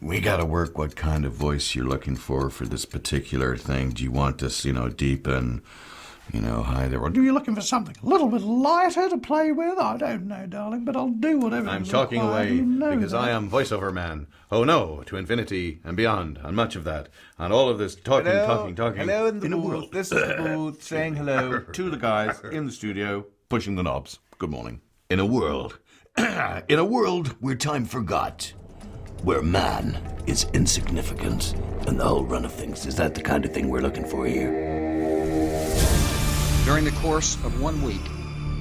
We gotta work what kind of voice you're looking for this particular thing. Do you want this, deep and, high there? Or are you looking for something a little bit lighter to play with? I don't know, darling, but I'll do whatever I'm is talking required. away You know because that. I am voiceover man. Oh no, to infinity and beyond, and much of that. And all of this talking. Hello in the booth. world. This is the booth saying hello to the guys in the studio pushing the knobs. Good morning. In a world where time forgot, where man is insignificant and the whole run of things. Is that the kind of thing we're looking for here? During the course of 1 week,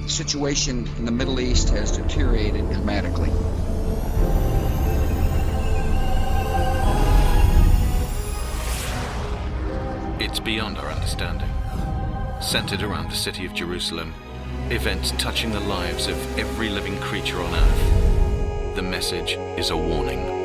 the situation in the Middle East has deteriorated dramatically. It's beyond our understanding. Centered around the city of Jerusalem, events touching the lives of every living creature on Earth. The message is a warning.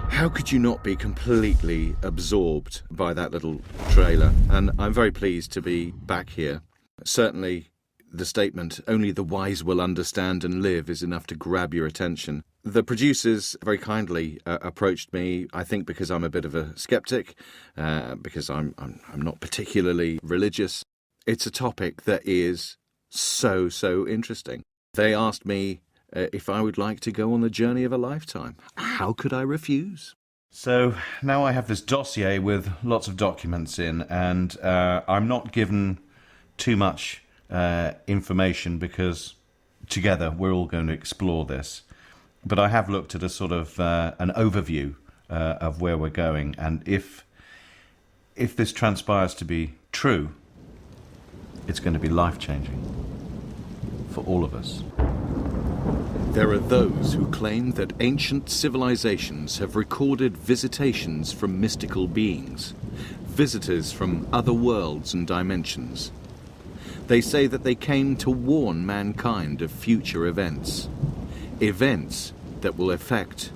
How could you not be completely absorbed by that little trailer? And I'm very pleased to be back here. Certainly, the statement, only the wise will understand and live, is enough to grab your attention. The producers very kindly approached me, I think because I'm a bit of a skeptic, because I'm not particularly religious. It's a topic that is so interesting. They asked me if I would like to go on the journey of a lifetime. How could I refuse? So now I have this dossier with lots of documents in, and I'm not given too much information because together we're all going to explore this. But I have looked at a sort of an overview of where we're going, and if this transpires to be true, it's going to be life-changing for all of us. There are those who claim that ancient civilizations have recorded visitations from mystical beings, visitors from other worlds and dimensions. They say that they came to warn mankind of future events that will affect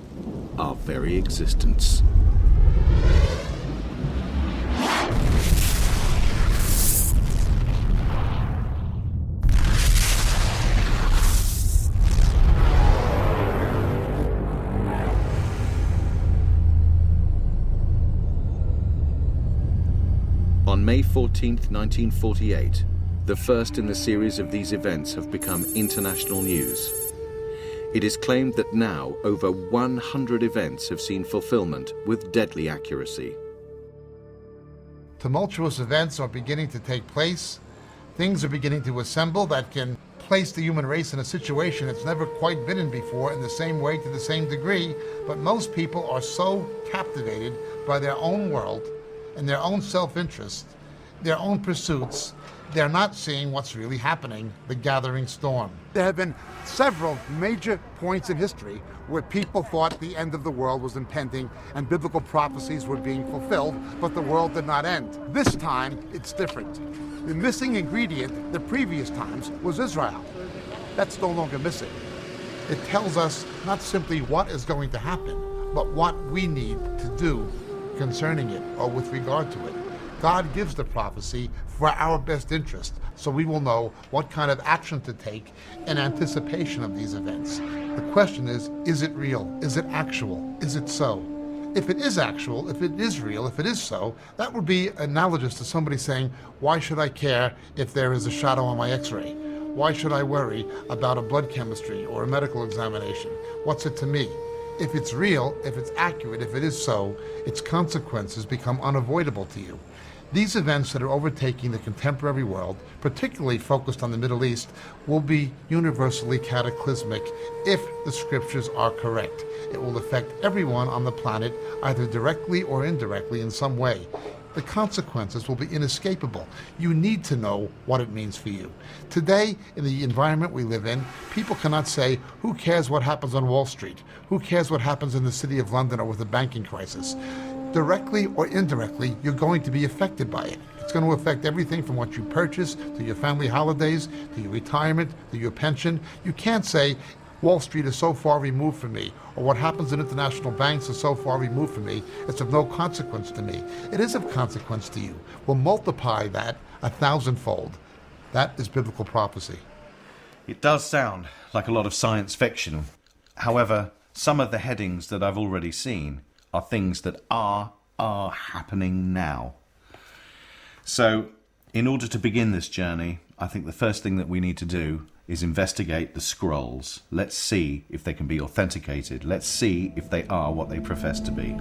our very existence. On May 14th, 1948, the first in the series of these events have become international news. It is claimed that now over 100 events have seen fulfillment with deadly accuracy. Tumultuous events are beginning to take place. Things are beginning to assemble that can place the human race in a situation it's never quite been in before in the same way to the same degree, but most people are so captivated by their own world and their own self-interest, their own pursuits, they're not seeing what's really happening, the gathering storm. There have been several major points in history where people thought the end of the world was impending and biblical prophecies were being fulfilled, but the world did not end. This time, it's different. The missing ingredient the previous times was Israel. That's no longer missing. It tells us not simply what is going to happen, but what we need to do concerning it or with regard to it. God gives the prophecy for our best interest, so we will know what kind of action to take in anticipation of these events. The question is it real? Is it actual? Is it so? If it is actual, if it is real, if it is so, that would be analogous to somebody saying, why should I care if there is a shadow on my x-ray? Why should I worry about a blood chemistry or a medical examination? What's it to me? If it's real, if it's accurate, if it is so, its consequences become unavoidable to you. These events that are overtaking the contemporary world, particularly focused on the Middle East, will be universally cataclysmic if the scriptures are correct. It will affect everyone on the planet, either directly or indirectly in some way. The consequences will be inescapable. You need to know what it means for you. Today, in the environment we live in, people cannot say, who cares what happens on Wall Street? Who cares what happens in the city of London or with the banking crisis? Directly or indirectly, you're going to be affected by it. It's going to affect everything from what you purchase, to your family holidays, to your retirement, to your pension. You can't say, Wall Street is so far removed from me, or what happens in international banks is so far removed from me, it's of no consequence to me. It is of consequence to you. We'll multiply that 1,000-fold. That is biblical prophecy. It does sound like a lot of science fiction. However, some of the headings that I've already seen are things that are happening now. So, in order to begin this journey, I think the first thing that we need to do is investigate the scrolls. Let's see if they can be authenticated. Let's see if they are what they profess to be.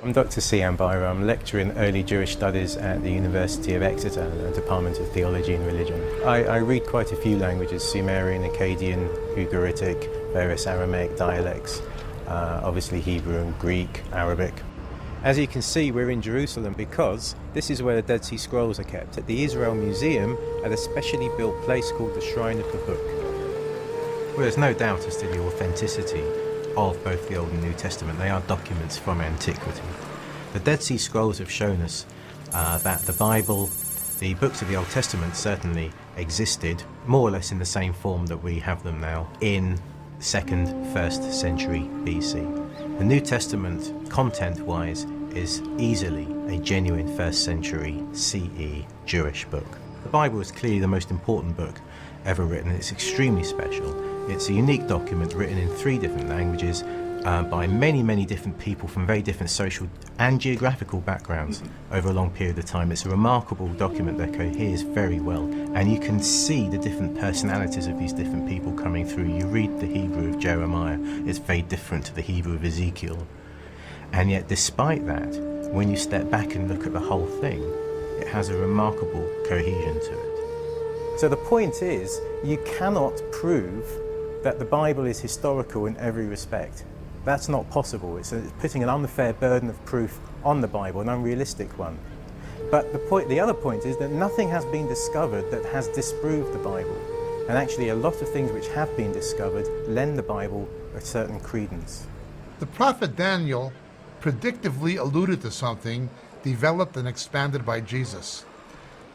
I'm Dr. Sian Byra. I'm lecturer in early Jewish studies at the University of Exeter, the Department of Theology and Religion. I read quite a few languages: Sumerian, Akkadian, Ugaritic, various Aramaic dialects, obviously Hebrew and Greek, Arabic. As you can see, we're in Jerusalem because this is where the Dead Sea Scrolls are kept, at the Israel Museum at a specially built place called the Shrine of the Book. Well, there's no doubt as to the authenticity of both the Old and New Testament. They are documents from antiquity. The Dead Sea Scrolls have shown us that the Bible, the books of the Old Testament, certainly existed more or less in the same form that we have them now in 2nd, 1st century BC. The New Testament, content-wise, is easily a genuine 1st century CE Jewish book. The Bible is clearly the most important book ever written. It's extremely special. It's a unique document written in 3 different languages by many, many different people from very different social and geographical backgrounds over a long period of time. It's a remarkable document that coheres very well, and you can see the different personalities of these different people coming through. You read the Hebrew of Jeremiah, it's very different to the Hebrew of Ezekiel. And yet, despite that, when you step back and look at the whole thing, it has a remarkable cohesion to it. So the point is, you cannot prove that the Bible is historical in every respect. That's not possible. It's putting an unfair burden of proof on the Bible, an unrealistic one. But the other point is that nothing has been discovered that has disproved the Bible. And actually a lot of things which have been discovered lend the Bible a certain credence. The prophet Daniel predictively alluded to something developed and expanded by Jesus,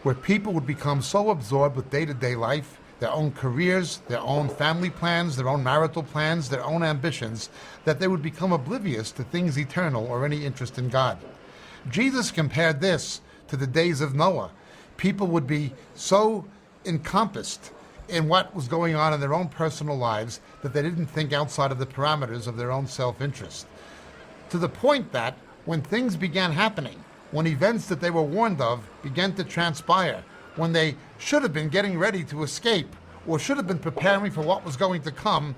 where people would become so absorbed with day-to-day life, their own careers, their own family plans, their own marital plans, their own ambitions, that they would become oblivious to things eternal or any interest in God. Jesus compared this to the days of Noah. People would be so encompassed in what was going on in their own personal lives that they didn't think outside of the parameters of their own self-interest. To the point that when things began happening, when events that they were warned of began to transpire, when they should have been getting ready to escape or should have been preparing for what was going to come,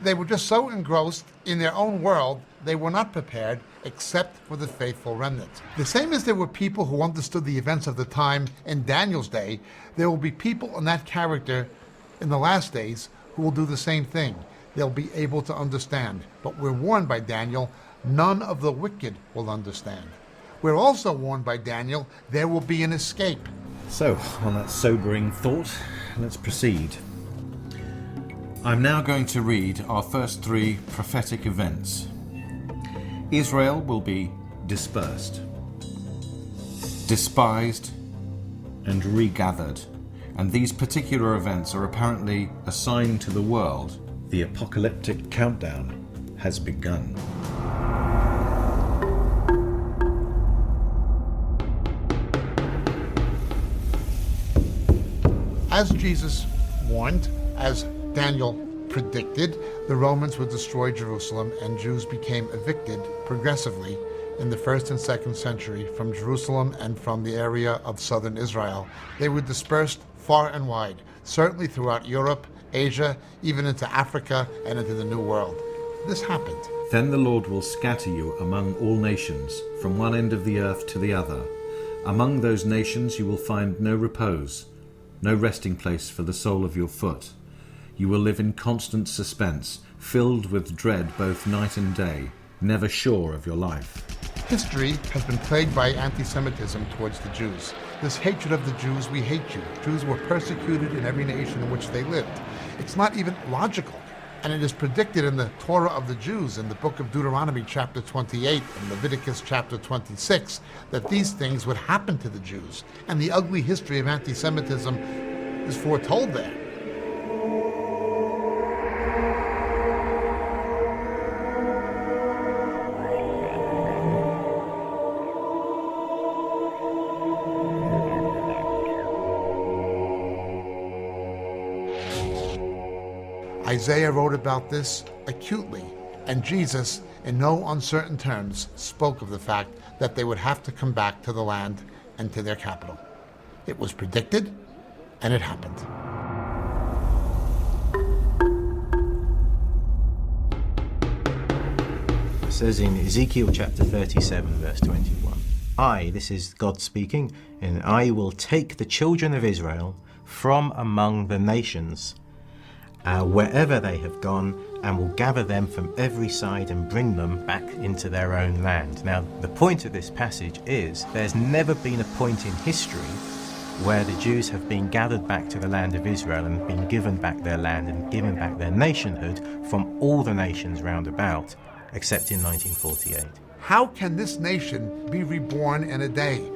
they were just so engrossed in their own world, they were not prepared except for the faithful remnant. The same as there were people who understood the events of the time in Daniel's day, there will be people in that character in the last days who will do the same thing. They'll be able to understand. But we're warned by Daniel, none of the wicked will understand. We're also warned by Daniel, there will be an escape. So, on that sobering thought, let's proceed. I'm now going to read our first 3 prophetic events. Israel will be dispersed, despised, and regathered. And these particular events are apparently a sign to the world. The apocalyptic countdown has begun. As Jesus warned, as Daniel predicted, the Romans would destroy Jerusalem and Jews became evicted progressively in the 1st and 2nd century from Jerusalem and from the area of southern Israel. They were dispersed far and wide, certainly throughout Europe Asia, even into Africa and into the New World. This happened. Then the Lord will scatter you among all nations, from one end of the earth to the other. Among those nations you will find no repose, no resting place for the sole of your foot. You will live in constant suspense, filled with dread both night and day, never sure of your life. History has been plagued by anti-Semitism towards the Jews. This hatred of the Jews, we hate you. Jews were persecuted in every nation in which they lived. It's not even logical. And it is predicted in the Torah of the Jews, in the book of Deuteronomy chapter 28 and Leviticus chapter 26, that these things would happen to the Jews. And the ugly history of anti-Semitism is foretold there. Isaiah wrote about this acutely, and Jesus, in no uncertain terms, spoke of the fact that they would have to come back to the land and to their capital. It was predicted, and it happened. It says in Ezekiel chapter 37, verse 21, this is God speaking, and I will take the children of Israel from among the nations, wherever they have gone, and will gather them from every side and bring them back into their own land. Now, the point of this passage is there's never been a point in history where the Jews have been gathered back to the land of Israel and been given back their land and given back their nationhood from all the nations round about, except in 1948. How can this nation be reborn in a day?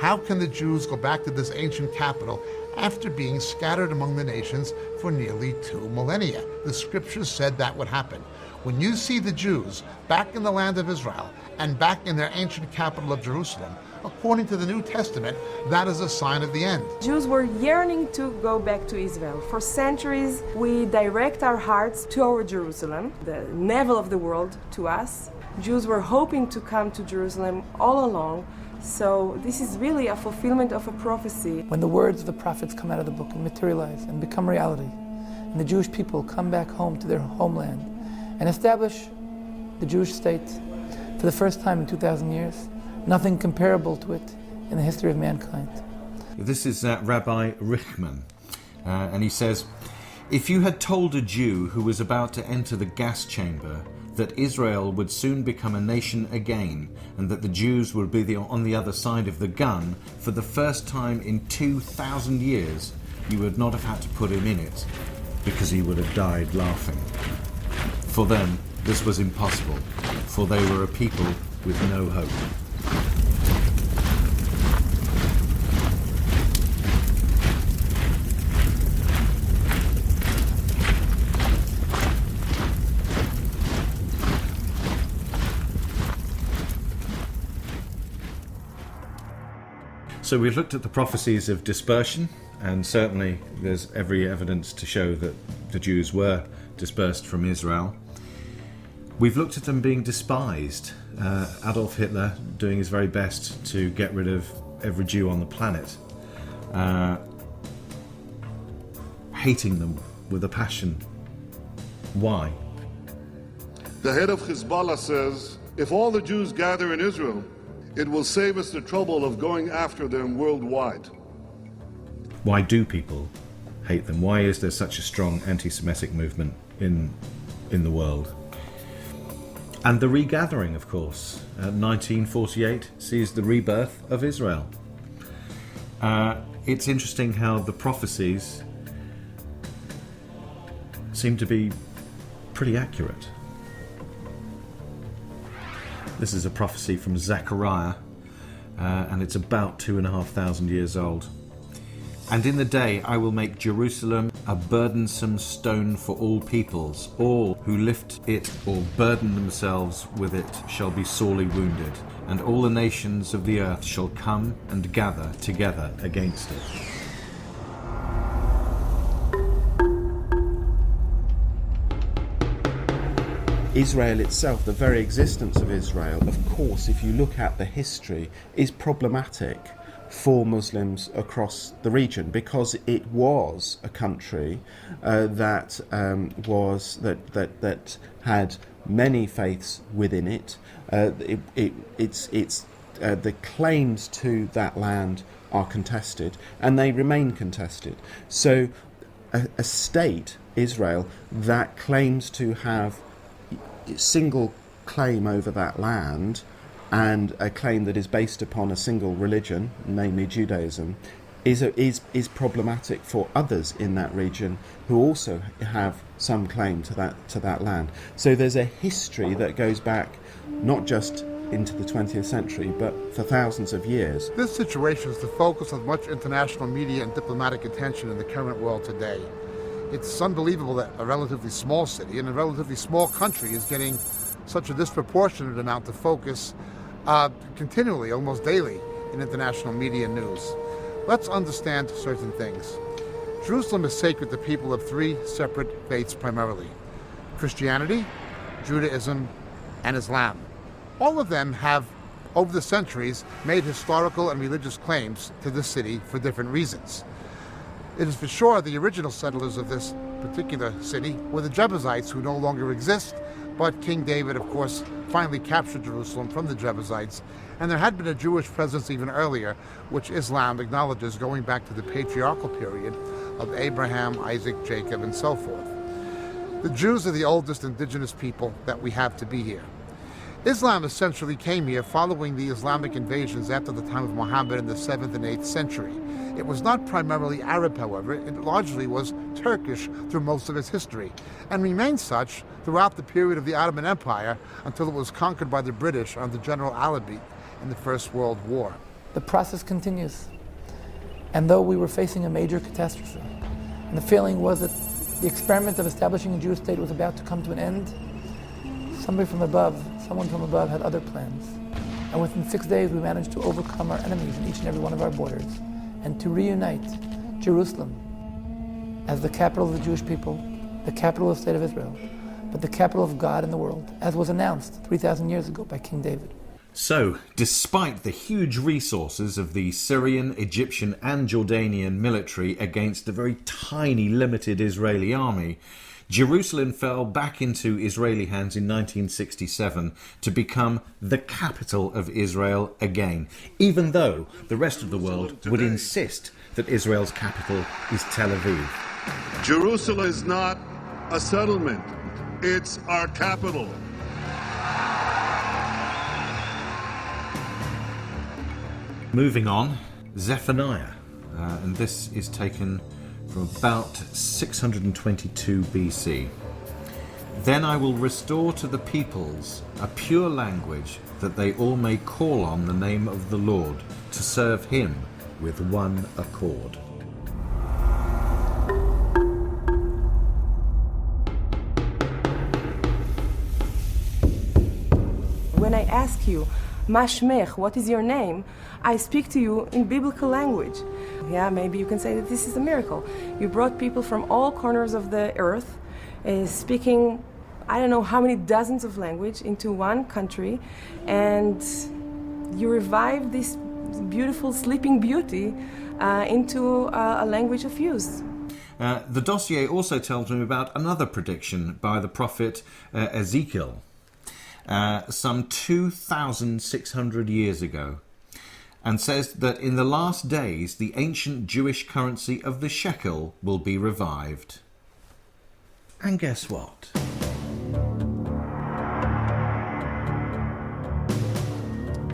How can the Jews go back to this ancient capital after being scattered among the nations for nearly 2 millennia? The scriptures said that would happen. When you see the Jews back in the land of Israel and back in their ancient capital of Jerusalem, according to the New Testament, that is a sign of the end. Jews were yearning to go back to Israel. For centuries, we direct our hearts toward Jerusalem, the navel of the world to us. Jews were hoping to come to Jerusalem all along. So this is really a fulfillment of a prophecy. When the words of the prophets come out of the book and materialize and become reality, and the Jewish people come back home to their homeland and establish the Jewish state for the first time in 2,000 years, nothing comparable to it in the history of mankind. This is Rabbi Richman, and he says, if you had told a Jew who was about to enter the gas chamber that Israel would soon become a nation again, and that the Jews would be on the other side of the gun for the first time in 2,000 years, you would not have had to put him in it, because he would have died laughing. For them, this was impossible, for they were a people with no hope. So we've looked at the prophecies of dispersion, and certainly there's every evidence to show that the Jews were dispersed from Israel. We've looked at them being despised. Adolf Hitler doing his very best to get rid of every Jew on the planet, hating them with a passion. Why? The head of Hezbollah says, if all the Jews gather in Israel, it will save us the trouble of going after them worldwide. Why do people hate them? Why is there such a strong anti-Semitic movement in the world? And the regathering, of course. 1948 sees the rebirth of Israel. It's interesting how the prophecies seem to be pretty accurate. This is a prophecy from Zechariah, and it's about 2,500 years old. And in the day I will make Jerusalem a burdensome stone for all peoples. All who lift it or burden themselves with it shall be sorely wounded, and all the nations of the earth shall come and gather together against it. Israel itself, the very existence of Israel, of course, if you look at the history, is problematic. for Muslims across the region, because it was a country that had many faiths within it. The claims to that land are contested, and they remain contested. So a state, Israel, that claims to have single claim over that land, and a claim that is based upon a single religion, namely Judaism, is problematic for others in that region who also have some claim to that land. So there's a history that goes back not just into the 20th century, but for thousands of years. This situation is the focus of much international media and diplomatic attention in the current world today. It's unbelievable that a relatively small city in a relatively small country is getting such a disproportionate amount of focus continually, almost daily, in international media news. Let's understand certain things. Jerusalem is sacred to people of three separate faiths primarily: Christianity, Judaism, and Islam. All of them have, over the centuries, made historical and religious claims to the city for different reasons. It is for sure the original settlers of this particular city were the Jebusites, who no longer exist, but King David, of course, finally captured Jerusalem from the Jebusites, and there had been a Jewish presence even earlier, which Islam acknowledges, going back to the patriarchal period of Abraham, Isaac, Jacob, and so forth. The Jews are the oldest indigenous people that we have to be here. Islam essentially came here following the Islamic invasions after the time of Muhammad in the 7th and 8th century. It was not primarily Arab, however. It largely was Turkish through most of its history, and remained such throughout the period of the Ottoman Empire until it was conquered by the British under General Allenby in the First World War. The process continues. And though we were facing a major catastrophe, and the feeling was that the experiment of establishing a Jewish state was about to come to an end, someone from above had other plans. And within 6 days we managed to overcome our enemies in each and every one of our borders, and to reunite Jerusalem as the capital of the Jewish people, the capital of the state of Israel, but the capital of God in the world, as was announced 3,000 years ago by King David. So, despite the huge resources of the Syrian, Egyptian and Jordanian military against the very tiny, limited Israeli army, Jerusalem fell back into Israeli hands in 1967 to become the capital of Israel again, even though the rest of the world would insist that Israel's capital is Tel Aviv. Jerusalem is not a settlement, it's our capital. Moving on, Zephaniah, and this is taken from about 622 BC. Then I will restore to the peoples a pure language, that they all may call on the name of the Lord, to serve him with one accord. When I ask you, Ma shmech, what is your name? I speak to you in biblical language. Yeah, maybe you can say that this is a miracle. You brought people from all corners of the earth, speaking I don't know how many dozens of languages into one country, and you revived this beautiful sleeping beauty into a language of use. The dossier also tells me about another prediction by the prophet Ezekiel, some 2,600 years ago, and says that in the last days the ancient Jewish currency of the shekel will be revived. And guess what?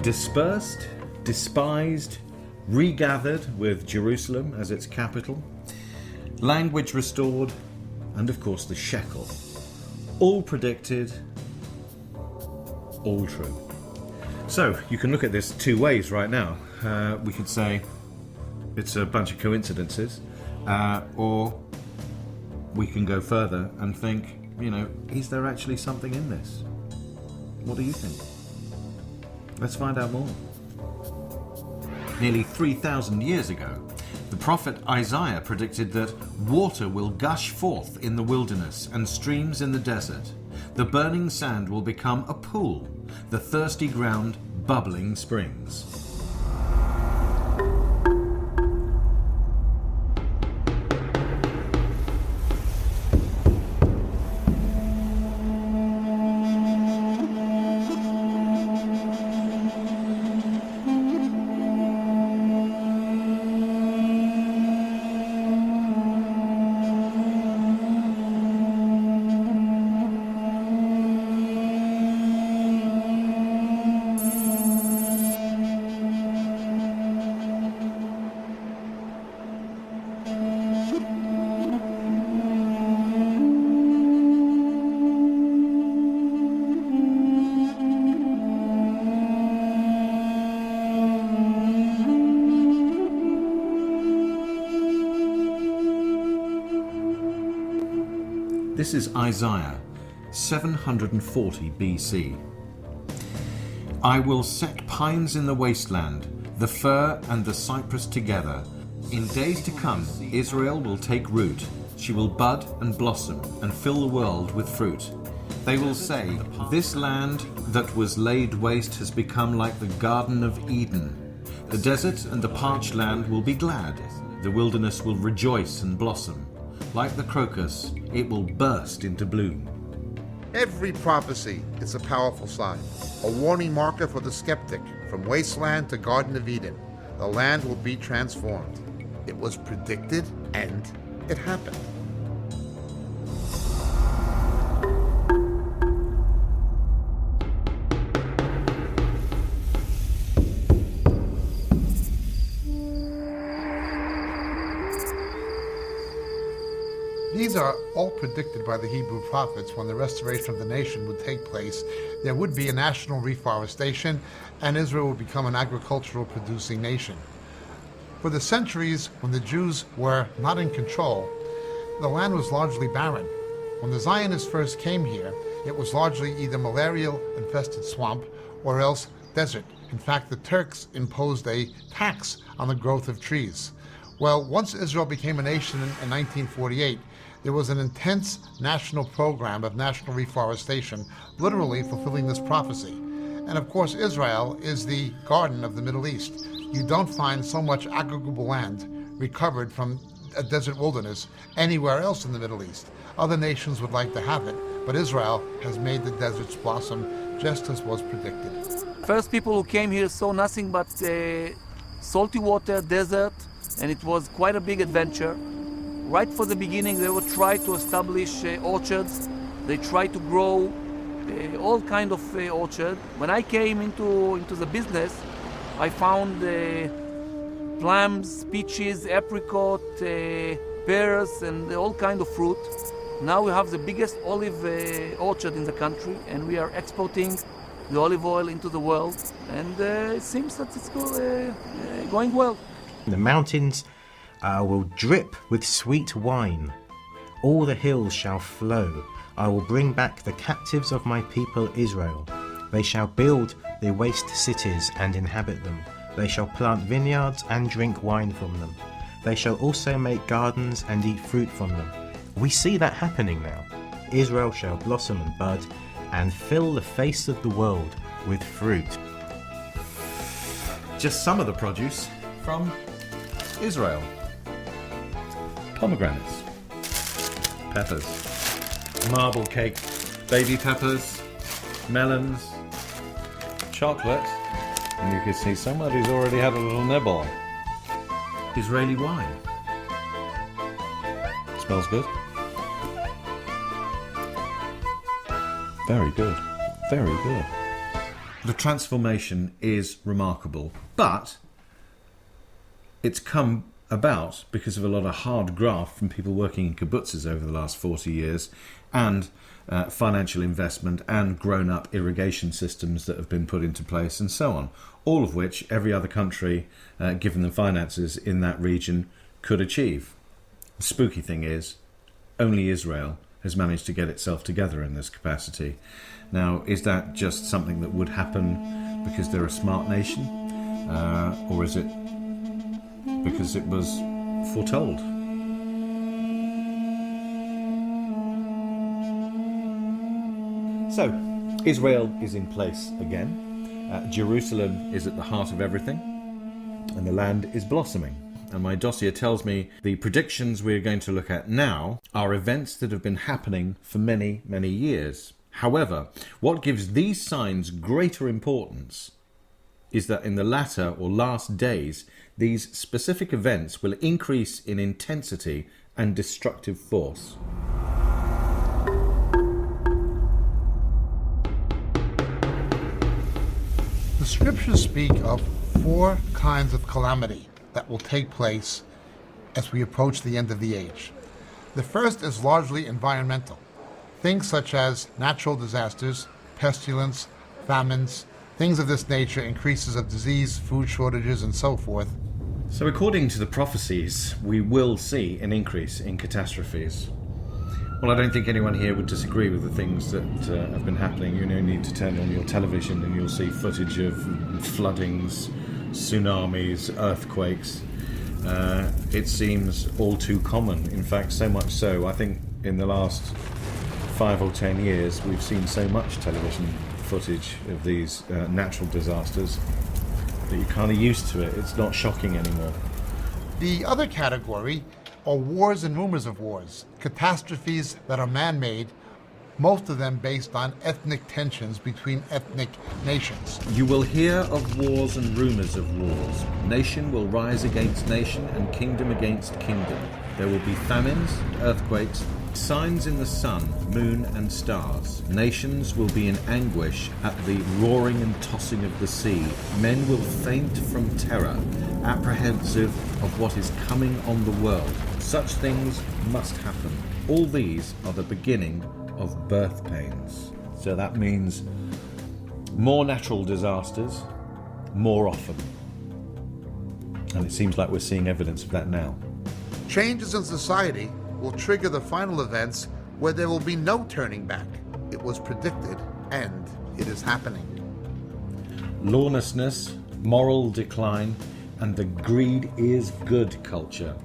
Dispersed, despised, regathered with Jerusalem as its capital, language restored, and of course the shekel. All predicted, all true. So you can look at this two ways right now. We could say it's a bunch of coincidences, or we can go further and think, you know, is there actually something in this? What do you think? Let's find out more. Nearly 3,000 years ago, the prophet Isaiah predicted that water will gush forth in the wilderness and streams in the desert. The burning sand will become a pool, the thirsty ground bubbling springs. This is Isaiah 740 BC. I will set pines in the wasteland, the fir and the cypress together. In days to come, Israel will take root. She will bud and blossom and fill the world with fruit. They will say, this land that was laid waste has become like the Garden of Eden. The desert and the parched land will be glad. The wilderness will rejoice and blossom. Like the crocus, it will burst into bloom. Every prophecy is a powerful sign, a warning marker for the skeptic. From wasteland to Garden of Eden, the land will be transformed. It was predicted and it happened. These are all predicted by the Hebrew prophets. When the restoration of the nation would take place, there would be a national reforestation, and Israel would become an agricultural producing nation. For the centuries when the Jews were not in control, the land was largely barren. When the Zionists first came here, it was largely either malarial-infested swamp or else desert. In fact, the Turks imposed a tax on the growth of trees. Well, once Israel became a nation in 1948, there was an intense national program of national reforestation, literally fulfilling this prophecy. And of course, Israel is the garden of the Middle East. You don't find so much agricultural land recovered from a desert wilderness anywhere else in the Middle East. Other nations would like to have it, but Israel has made the deserts blossom just as was predicted. First people who came here saw nothing but salty water, desert, and it was quite a big adventure. Right from the beginning, they would try to establish orchards. They tried to grow all kind of orchard. When I came into the business, I found plums, peaches, apricot, pears, and all kind of fruit. Now we have the biggest olive orchard in the country, and we are exporting the olive oil into the world. And it seems that it's going well. The mountains will drip with sweet wine. All the hills shall flow. I will bring back the captives of my people Israel. They shall build the waste cities and inhabit them. They shall plant vineyards and drink wine from them. They shall also make gardens and eat fruit from them. We see that happening now. Israel shall blossom and bud and fill the face of the world with fruit. Just some of the produce from Israel. Pomegranates, peppers, marble cake, baby peppers, melons, chocolate, and you can see somebody's already had a little nibble. Israeli wine. Smells good. Very good. Very good. The transformation is remarkable, but it's come about because of a lot of hard graft from people working in kibbutzes over the last 40 years and financial investment and grown-up irrigation systems that have been put into place and so on, all of which every other country, given the finances in that region, could achieve. The spooky thing is, only Israel has managed to get itself together in this capacity. Now, is that just something that would happen because they're a smart nation? Or is it because it was foretold? So, Israel is in place again. Jerusalem is at the heart of everything, and the land is blossoming. And my dossier tells me the predictions we're going to look at now are events that have been happening for many, many years. However, what gives these signs greater importance is that in the latter or last days, these specific events will increase in intensity and destructive force. The scriptures speak of 4 kinds of calamity that will take place as we approach the end of the age. The first is largely environmental. Things such as natural disasters, pestilence, famines, things of this nature, increases of disease, food shortages, and so forth. So according to the prophecies, we will see an increase in catastrophes. Well, I don't think anyone here would disagree with the things that have been happening. You only need to turn on your television and you'll see footage of floodings, tsunamis, earthquakes. It seems all too common. In fact, so much so, I think in the last 5 or 10 years, we've seen so much television footage of these natural disasters that you're kind of used to it. It's not shocking anymore. The other category are wars and rumors of wars, catastrophes that are man-made, most of them based on ethnic tensions between ethnic nations. You will hear of wars and rumours of wars. Nation will rise against nation and kingdom against kingdom. There will be famines, earthquakes, signs in the sun, moon and stars. Nations will be in anguish at the roaring and tossing of the sea. Men will faint from terror, apprehensive of what is coming on the world. Such things must happen. All these are the beginning of birth pains. So that means more natural disasters, more often. And it seems like we're seeing evidence of that now. Changes in society will trigger the final events where there will be no turning back. It was predicted, and it is happening. Lawlessness, moral decline, and the greed is good culture.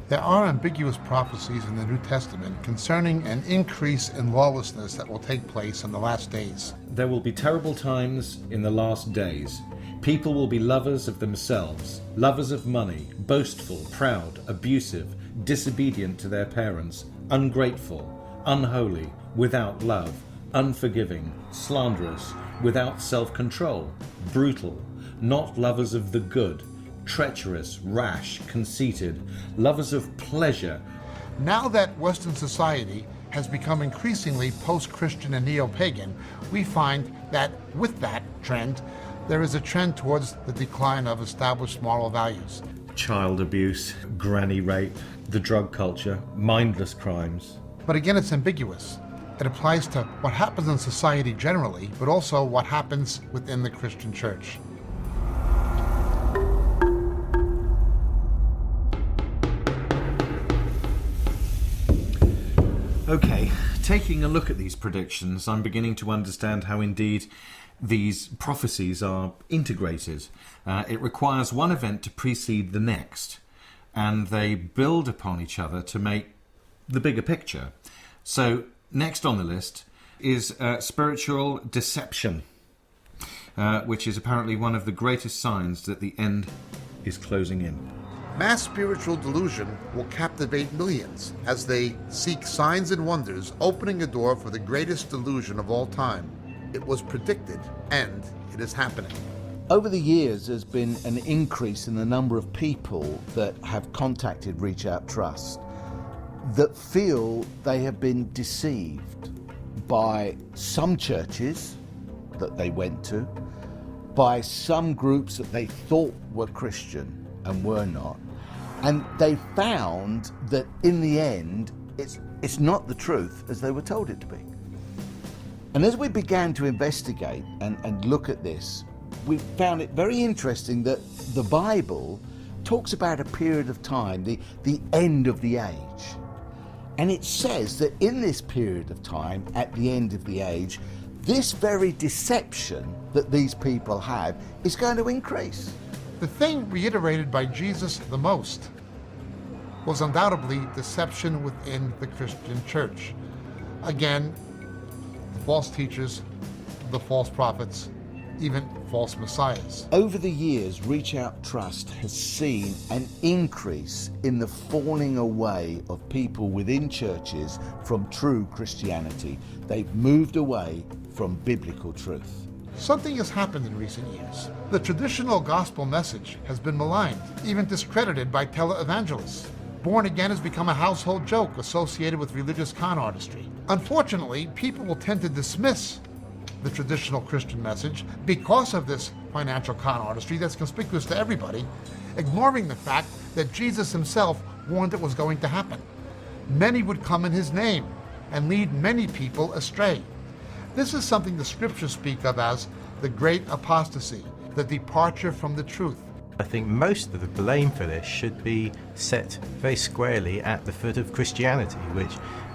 There are ambiguous prophecies in the New Testament concerning an increase in lawlessness that will take place in the last days. There will be terrible times in the last days. People will be lovers of themselves, lovers of money, boastful, proud, abusive, disobedient to their parents, ungrateful, unholy, without love, unforgiving, slanderous, without self-control, brutal, not lovers of the good, treacherous, rash, conceited, lovers of pleasure. Now that Western society has become increasingly post-Christian and neo-pagan, we find that with that trend, there is a trend towards the decline of established moral values. Child abuse, granny rape, the drug culture, mindless crimes. But again, it's ambiguous. It applies to what happens in society generally, but also what happens within the Christian church. Okay, taking a look at these predictions, I'm beginning to understand how indeed these prophecies are integrated. It requires one event to precede the next, and they build upon each other to make the bigger picture. So, next on the list is spiritual deception, which is apparently one of the greatest signs that the end is closing in. Mass spiritual delusion will captivate millions as they seek signs and wonders, opening a door for the greatest delusion of all time. It was predicted, and it is happening. Over the years, there's been an increase in the number of people that have contacted Reach Out Trust that feel they have been deceived by some churches that they went to, by some groups that they thought were Christian and were not. And they found that in the end, it's not the truth as they were told it to be. And as we began to investigate and look at this, we found it very interesting that the Bible talks about a period of time, the end of the age. And it says that in this period of time, at the end of the age, this very deception that these people have is going to increase. The thing reiterated by Jesus the most was undoubtedly deception within the Christian church. Again, the false teachers, the false prophets, even false messiahs. Over the years, Reach Out Trust has seen an increase in the falling away of people within churches from true Christianity. They've moved away from biblical truth. Something has happened in recent years. The traditional gospel message has been maligned, even discredited by televangelists. Born again has become a household joke associated with religious con artistry. Unfortunately, people will tend to dismiss the traditional Christian message because of this financial con artistry that's conspicuous to everybody, ignoring the fact that Jesus himself warned it was going to happen. Many would come in his name and lead many people astray. This is something the scriptures speak of as the great apostasy, the departure from the truth. I think most of the blame for this should be set very squarely at the foot of Christianity,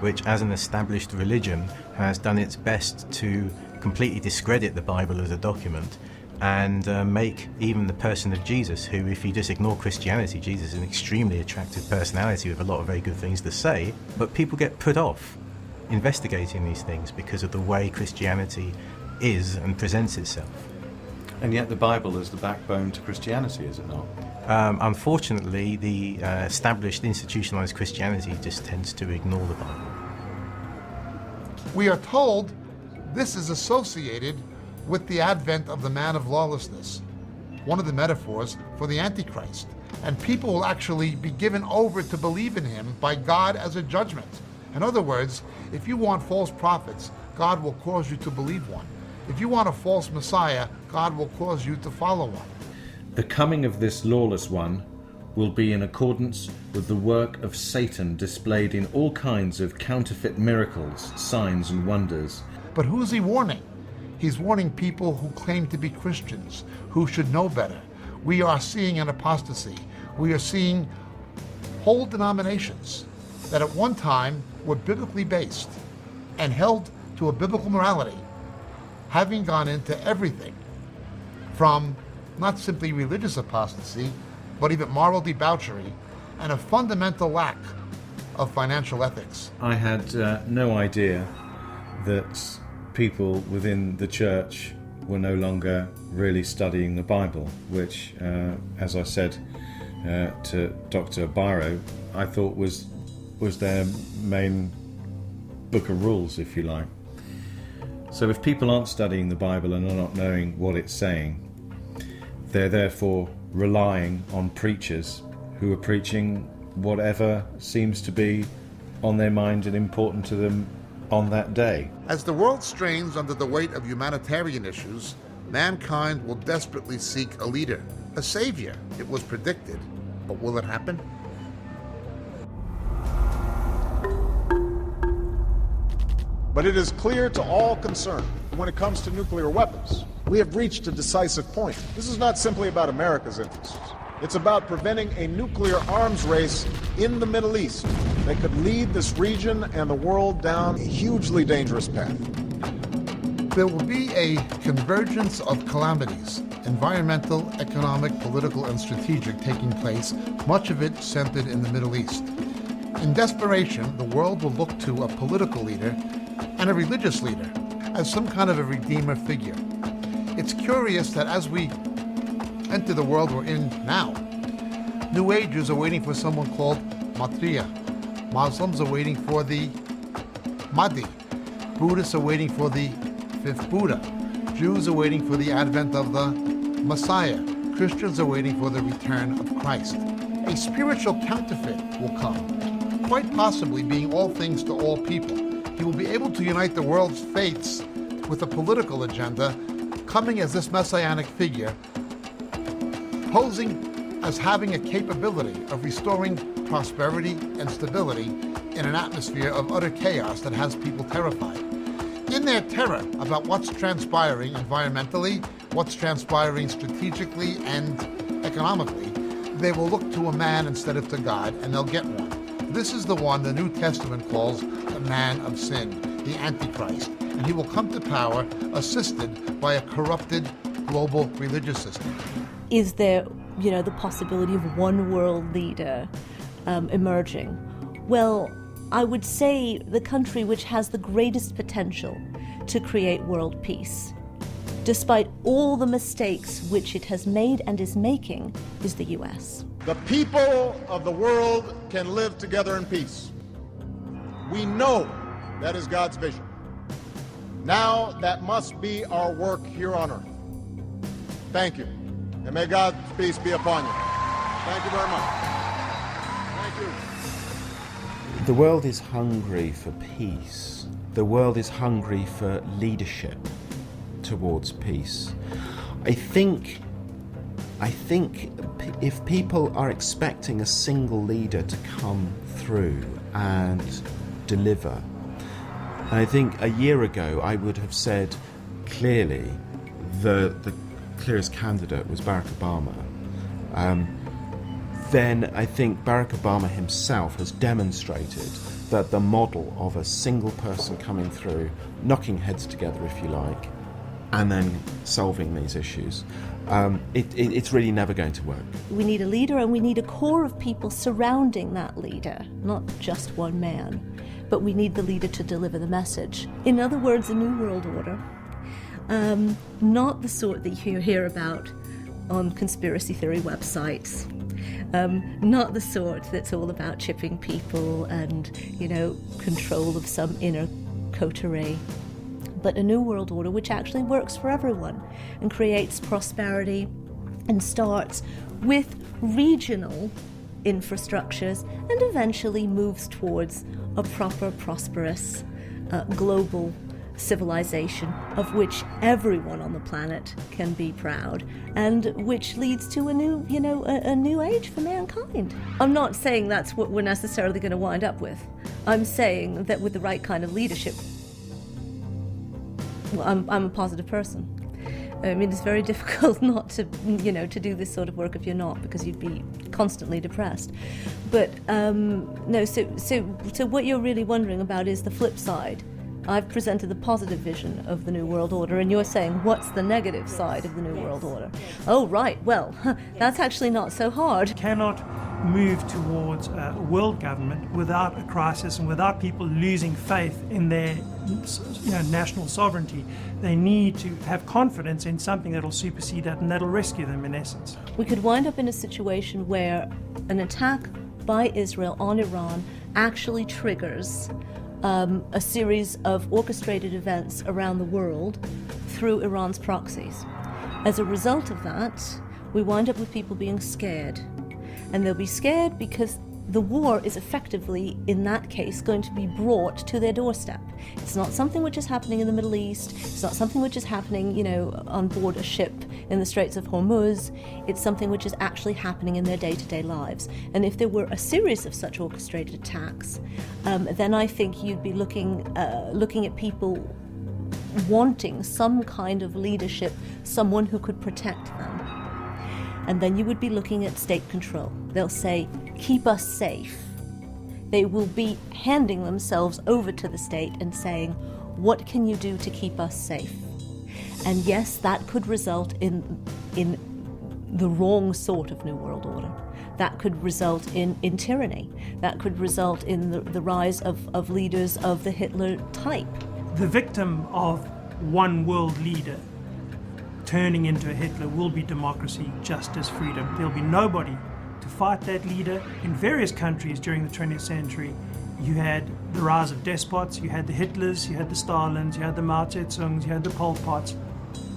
which as an established religion has done its best to completely discredit the Bible as a document and make even the person of Jesus, who, if you just ignore Christianity, Jesus is an extremely attractive personality with a lot of very good things to say, but people get put off investigating these things because of the way Christianity is and presents itself. And yet the Bible is the backbone to Christianity, is it not? Unfortunately, the established institutionalized Christianity just tends to ignore the Bible. We are told this is associated with the advent of the man of lawlessness, one of the metaphors for the Antichrist. And people will actually be given over to believe in him by God as a judgment. In other words, if you want false prophets, God will cause you to believe one. If you want a false Messiah, God will cause you to follow one. The coming of this lawless one will be in accordance with the work of Satan displayed in all kinds of counterfeit miracles, signs and wonders. But who's he warning? He's warning people who claim to be Christians, who should know better. We are seeing an apostasy. We are seeing whole denominations that at one time were biblically based and held to a biblical morality, having gone into everything from not simply religious apostasy, but even moral debauchery and a fundamental lack of financial ethics. I had no idea that people within the church were no longer really studying the Bible, which, as I said to Dr. Biro, I thought was their main book of rules, if you like. So if people aren't studying the Bible and are not knowing what it's saying, they're therefore relying on preachers who are preaching whatever seems to be on their mind and important to them on that day. As the world strains under the weight of humanitarian issues, mankind will desperately seek a leader, a savior. It was predicted, but will it happen? But it is clear to all concerned, when it comes to nuclear weapons, we have reached a decisive point. This is not simply about America's interests. It's about preventing a nuclear arms race in the Middle East that could lead this region and the world down a hugely dangerous path. There will be a convergence of calamities, environmental, economic, political, and strategic, taking place, much of it centered in the Middle East. In desperation, the world will look to a political leader and a religious leader as some kind of a redeemer figure. It's curious that as we enter the world we're in now, New Agers are waiting for someone called Maitreya. Muslims are waiting for the Mahdi. Buddhists are waiting for the fifth Buddha. Jews are waiting for the advent of the Messiah. Christians are waiting for the return of Christ. A spiritual counterfeit will come, quite possibly being all things to all people. He will be able to unite the world's faiths with a political agenda, coming as this messianic figure, posing as having a capability of restoring prosperity and stability in an atmosphere of utter chaos that has people terrified. In their terror about what's transpiring environmentally, what's transpiring strategically and economically, they will look to a man instead of to God, and they'll get one. This is the one the New Testament calls the man of sin, the Antichrist, and he will come to power assisted by a corrupted global religious system. Is there, the possibility of one world leader emerging? Well, I would say the country which has the greatest potential to create world peace, despite all the mistakes which it has made and is making, is the US. The people of the world can live together in peace. We know that is God's vision. Now that must be our work here on earth. Thank you, and may God's peace be upon you. Thank you very much. Thank you. The world is hungry for peace. The world is hungry for leadership towards peace. I think if people are expecting a single leader to come through and deliver, and I think a year ago I would have said clearly the clearest candidate was Barack Obama, then I think Barack Obama himself has demonstrated that the model of a single person coming through, knocking heads together, if you like, and then solving these issues, it's really never going to work. We need a leader, and we need a core of people surrounding that leader, not just one man, but we need the leader to deliver the message. In other words, a new world order, not the sort that you hear about on conspiracy theory websites, not the sort that's all about chipping people and, control of some inner coterie, but a new world order which actually works for everyone and creates prosperity and starts with regional infrastructures and eventually moves towards a proper, prosperous, global civilization of which everyone on the planet can be proud, and which leads to a new, a new age for mankind. I'm not saying that's what we're necessarily going to wind up with. I'm saying that with the right kind of leadership, well, I'm a positive person. I mean, it's very difficult not to, to do this sort of work if you're not, because you'd be constantly depressed. But no, so what you're really wondering about is the flip side. I've presented the positive vision of the New World Order, and you're saying, what's the negative side of the New World Order? Oh, right, well, that's actually not so hard. Cannot move towards a world government without a crisis and without people losing faith in their national sovereignty. They need to have confidence in something that'll supersede that and that'll rescue them, in essence. We could wind up in a situation where an attack by Israel on Iran actually triggers a series of orchestrated events around the world through Iran's proxies. As a result of that, we wind up with people being scared. And they'll be scared because the war is effectively, in that case, going to be brought to their doorstep. It's not something which is happening in the Middle East. It's not something which is happening, on board a ship in the Straits of Hormuz. It's something which is actually happening in their day-to-day lives. And if there were a series of such orchestrated attacks, then I think you'd be looking at people wanting some kind of leadership, someone who could protect them. And then you would be looking at state control. They'll say, keep us safe. They will be handing themselves over to the state and saying, what can you do to keep us safe? And yes, that could result in the wrong sort of New World Order. That could result in tyranny. That could result in the rise of leaders of the Hitler type. The victim of one world leader turning into a Hitler will be democracy, justice, freedom. There'll be nobody to fight that leader. In various countries during the 20th century, you had the rise of despots, you had the Hitlers, you had the Stalins, you had the Mao Tse-tungs, you had the Pol Pots.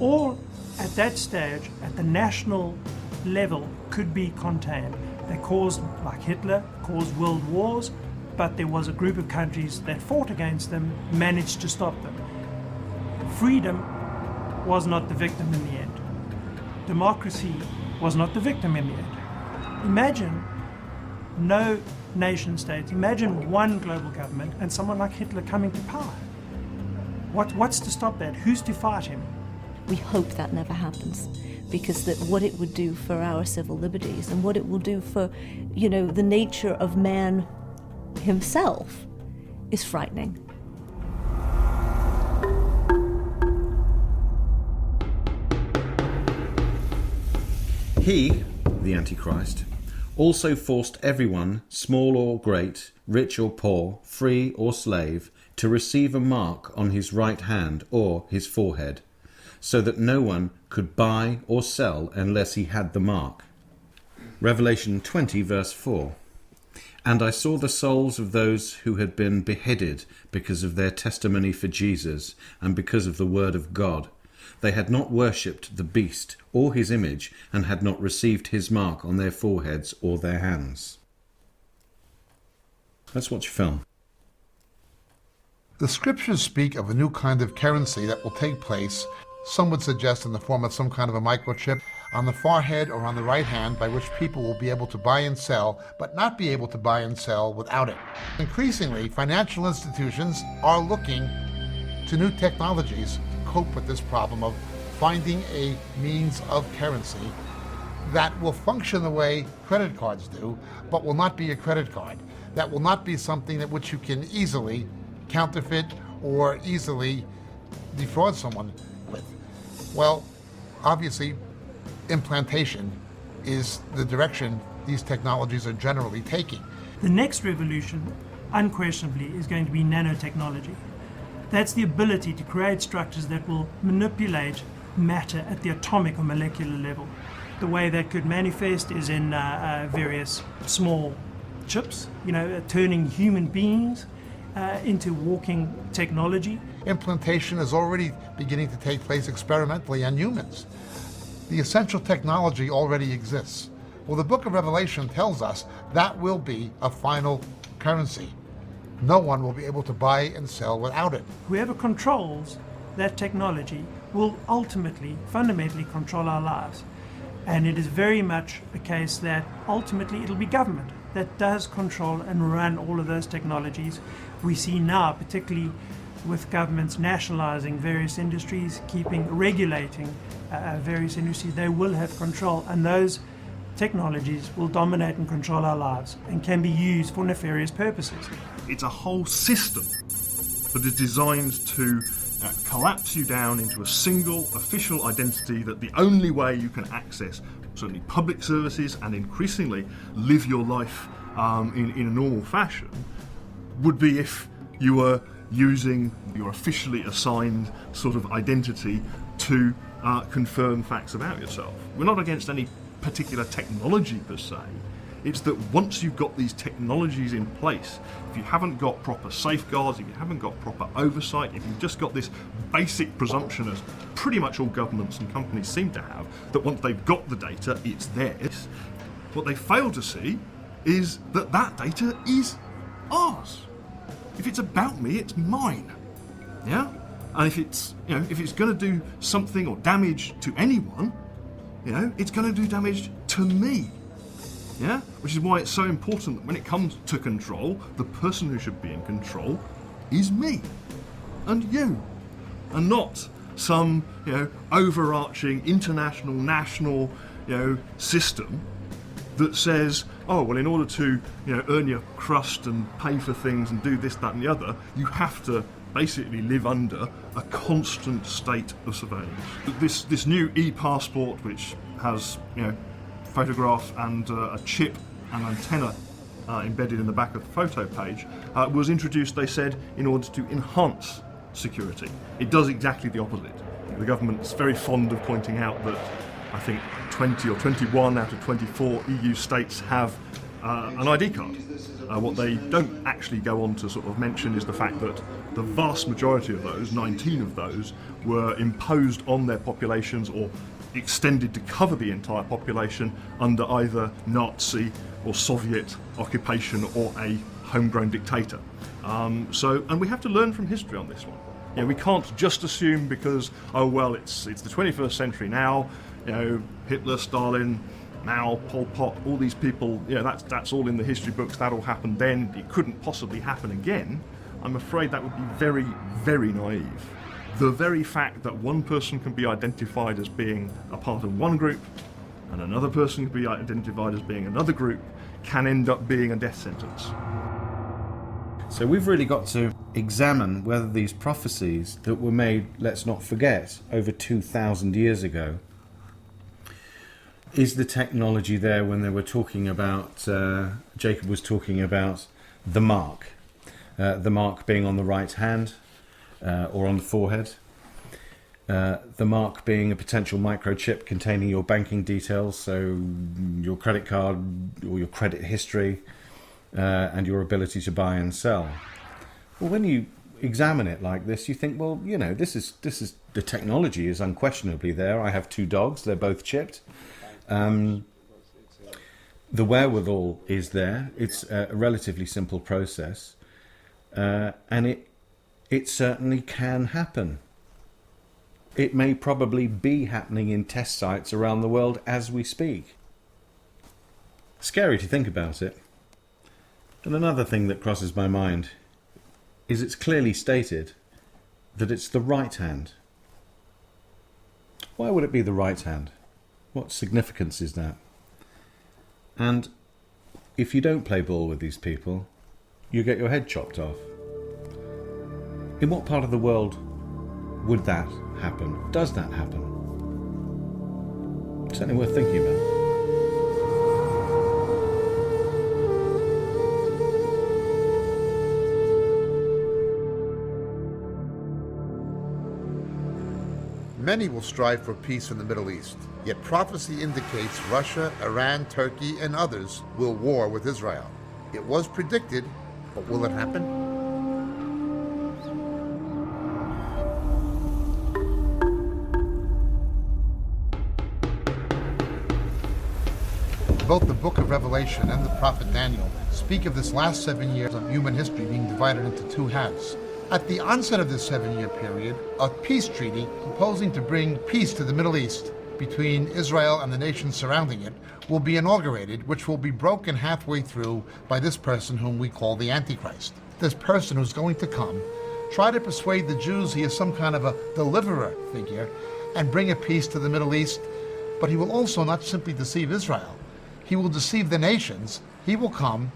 All at that stage, at the national level, could be contained. They caused, like Hitler, caused world wars, but there was a group of countries that fought against them, managed to stop them. Freedom was not the victim in the end. Democracy was not the victim in the end. Imagine no nation states. Imagine one global government and someone like Hitler coming to power. What's to stop that? Who's to fight him? We hope that never happens, because that what it would do for our civil liberties and what it will do for, the nature of man himself is frightening. He, the Antichrist, also forced everyone, small or great, rich or poor, free or slave, to receive a mark on his right hand or his forehead, so that no one could buy or sell unless he had the mark. Revelation 20, verse 4. And I saw the souls of those who had been beheaded because of their testimony for Jesus and because of the word of God. They had not worshipped the beast or his image and had not received his mark on their foreheads or their hands. Let's watch a film. The scriptures speak of a new kind of currency that will take place, some would suggest in the form of some kind of a microchip, on the forehead or on the right hand, by which people will be able to buy and sell, but not be able to buy and sell without it. Increasingly, financial institutions are looking to new technologies to cope with this problem of finding a means of currency that will function the way credit cards do, but will not be a credit card. That will not be something that which you can easily counterfeit or easily defraud someone with. Well, obviously, implantation is the direction these technologies are generally taking. The next revolution, unquestionably, is going to be nanotechnology. That's the ability to create structures that will manipulate matter at the atomic or molecular level. The way that could manifest is in various small chips, turning human beings into walking technology. Implantation is already beginning to take place experimentally on humans. The essential technology already exists. Well, the book of Revelation tells us that will be a final currency. No one will be able to buy and sell without it. Whoever controls that technology will ultimately, fundamentally control our lives. And it is very much a case that ultimately it'll be government that does control and run all of those technologies. We see now, particularly with governments nationalizing various industries, regulating various industries, they will have control, and those technologies will dominate and control our lives and can be used for nefarious purposes. It's a whole system that is designed to collapse you down into a single official identity that the only way you can access certainly public services and increasingly live your life in a normal fashion would be if you were using your officially assigned sort of identity to confirm facts about yourself. We're not against any particular technology per se. It's that once you've got these technologies in place, if you haven't got proper safeguards, if you haven't got proper oversight, if you've just got this basic presumption, as pretty much all governments and companies seem to have, that once they've got the data, it's theirs, what they fail to see is that that data is ours. If it's about me, it's mine. Yeah? And if it's going to do something or damage to anyone, it's going to do damage to me. Yeah? Which is why it's so important that when it comes to control, the person who should be in control is me and you, and not some overarching international, national system that says, oh well, in order to earn your crust and pay for things and do this, that, and the other, you have to basically live under a constant state of surveillance. This new e-passport, which has photograph and a chip and antenna embedded in the back of the photo page, was introduced, they said, in order to enhance security. It does exactly the opposite. The government's very fond of pointing out that I think 20 or 21 out of 24 EU states have an ID card. What they don't actually go on to sort of mention is the fact that the vast majority of those, 19 of those, were imposed on their populations or extended to cover the entire population under either Nazi or Soviet occupation or a homegrown dictator. And we have to learn from history on this one. We can't just assume because, oh well, it's the 21st century now, Hitler, Stalin, Mao, Pol Pot, all these people, that's all in the history books, that all happened then, it couldn't possibly happen again. I'm afraid that would be very, very naive. The very fact that one person can be identified as being a part of one group and another person can be identified as being another group can end up being a death sentence. So we've really got to examine whether these prophecies that were made, let's not forget, over 2,000 years ago, is the technology there when they were talking about, Jacob was talking about the mark being on the right hand or on the forehead, the mark being a potential microchip containing your banking details, so your credit card or your credit history, and your ability to buy and sell. Well, when you examine it like this, you think, well, this is the technology is unquestionably there. I have 2 dogs; they're both chipped. The wherewithal is there. It's a relatively simple process, and it certainly can happen. It may probably be happening in test sites around the world as we speak. Scary to think about it. And another thing that crosses my mind is it's clearly stated that it's the right hand. Why would it be the right hand? What significance is that? And if you don't play ball with these people, you get your head chopped off. In what part of the world would that happen? Does that happen? Certainly worth thinking about. Many will strive for peace in the Middle East, yet prophecy indicates Russia, Iran, Turkey, and others will war with Israel. It was predicted, but will it happen? Both the book of Revelation and the prophet Daniel speak of this last 7 years of human history being divided into two halves. At the onset of this 7-year period, a peace treaty proposing to bring peace to the Middle East between Israel and the nations surrounding it will be inaugurated, which will be broken halfway through by this person whom we call the Antichrist. This person who's going to come, try to persuade the Jews he is some kind of a deliverer figure and bring a peace to the Middle East, but he will also not simply deceive Israel. He will deceive the nations. He will come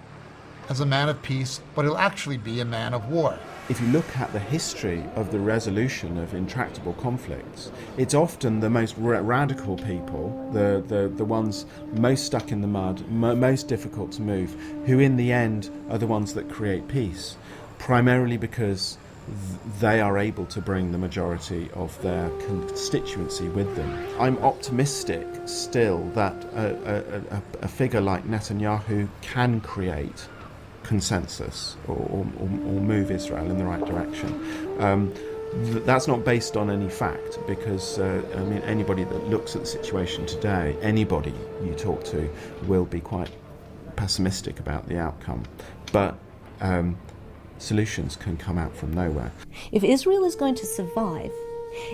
as a man of peace, but he'll actually be a man of war. If you look at the history of the resolution of intractable conflicts, it's often the most radical people, the ones most stuck in the mud, most difficult to move, who in the end are the ones that create peace, primarily because they are able to bring the majority of their constituency with them. I'm optimistic still that a figure like Netanyahu can create consensus or move Israel in the right direction. That's not based on any fact, because anybody that looks at the situation today, anybody you talk to, will be quite pessimistic about the outcome. But solutions can come out from nowhere. If Israel is going to survive,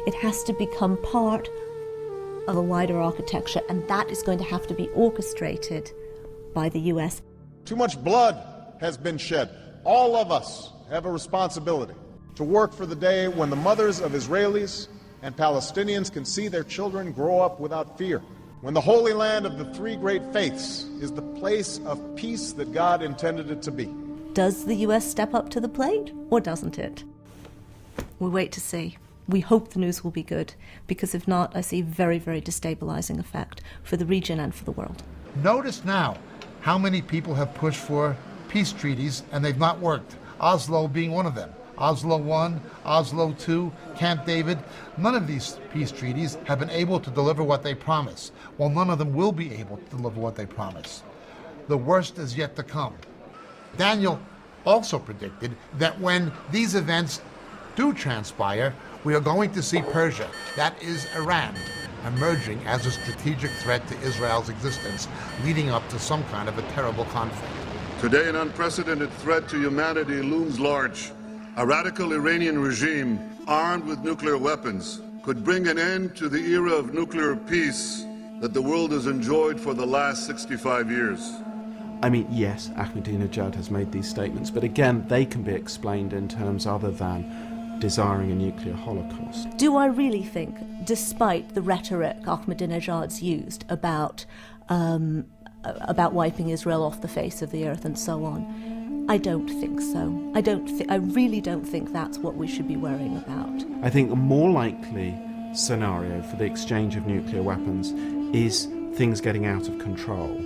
it has to become part of a wider architecture, and that is going to have to be orchestrated by the US. Too much blood has been shed. All of us have a responsibility to work for the day when the mothers of Israelis and Palestinians can see their children grow up without fear. When the Holy Land of the three great faiths is the place of peace that God intended it to be. Does the US step up to the plate, or doesn't it? We'll wait to see. We hope the news will be good, because if not, I see a very, very destabilizing effect for the region and for the world. Notice now how many people have pushed for peace treaties and they've not worked. Oslo being one of them. Oslo I, Oslo II, Camp David. None of these peace treaties have been able to deliver what they promise. Well, none of them will be able to deliver what they promise. The worst is yet to come. Daniel also predicted that when these events do transpire, we are going to see Persia, that is Iran, emerging as a strategic threat to Israel's existence, leading up to some kind of a terrible conflict. Today, an unprecedented threat to humanity looms large. A radical Iranian regime, armed with nuclear weapons, could bring an end to the era of nuclear peace that the world has enjoyed for the last 65 years. I mean, yes, Ahmadinejad has made these statements, but again, they can be explained in terms other than desiring a nuclear holocaust. Do I really think, despite the rhetoric Ahmadinejad's used about wiping Israel off the face of the earth and so on, I don't think so. I really don't think that's what we should be worrying about. I think a more likely scenario for the exchange of nuclear weapons is things getting out of control.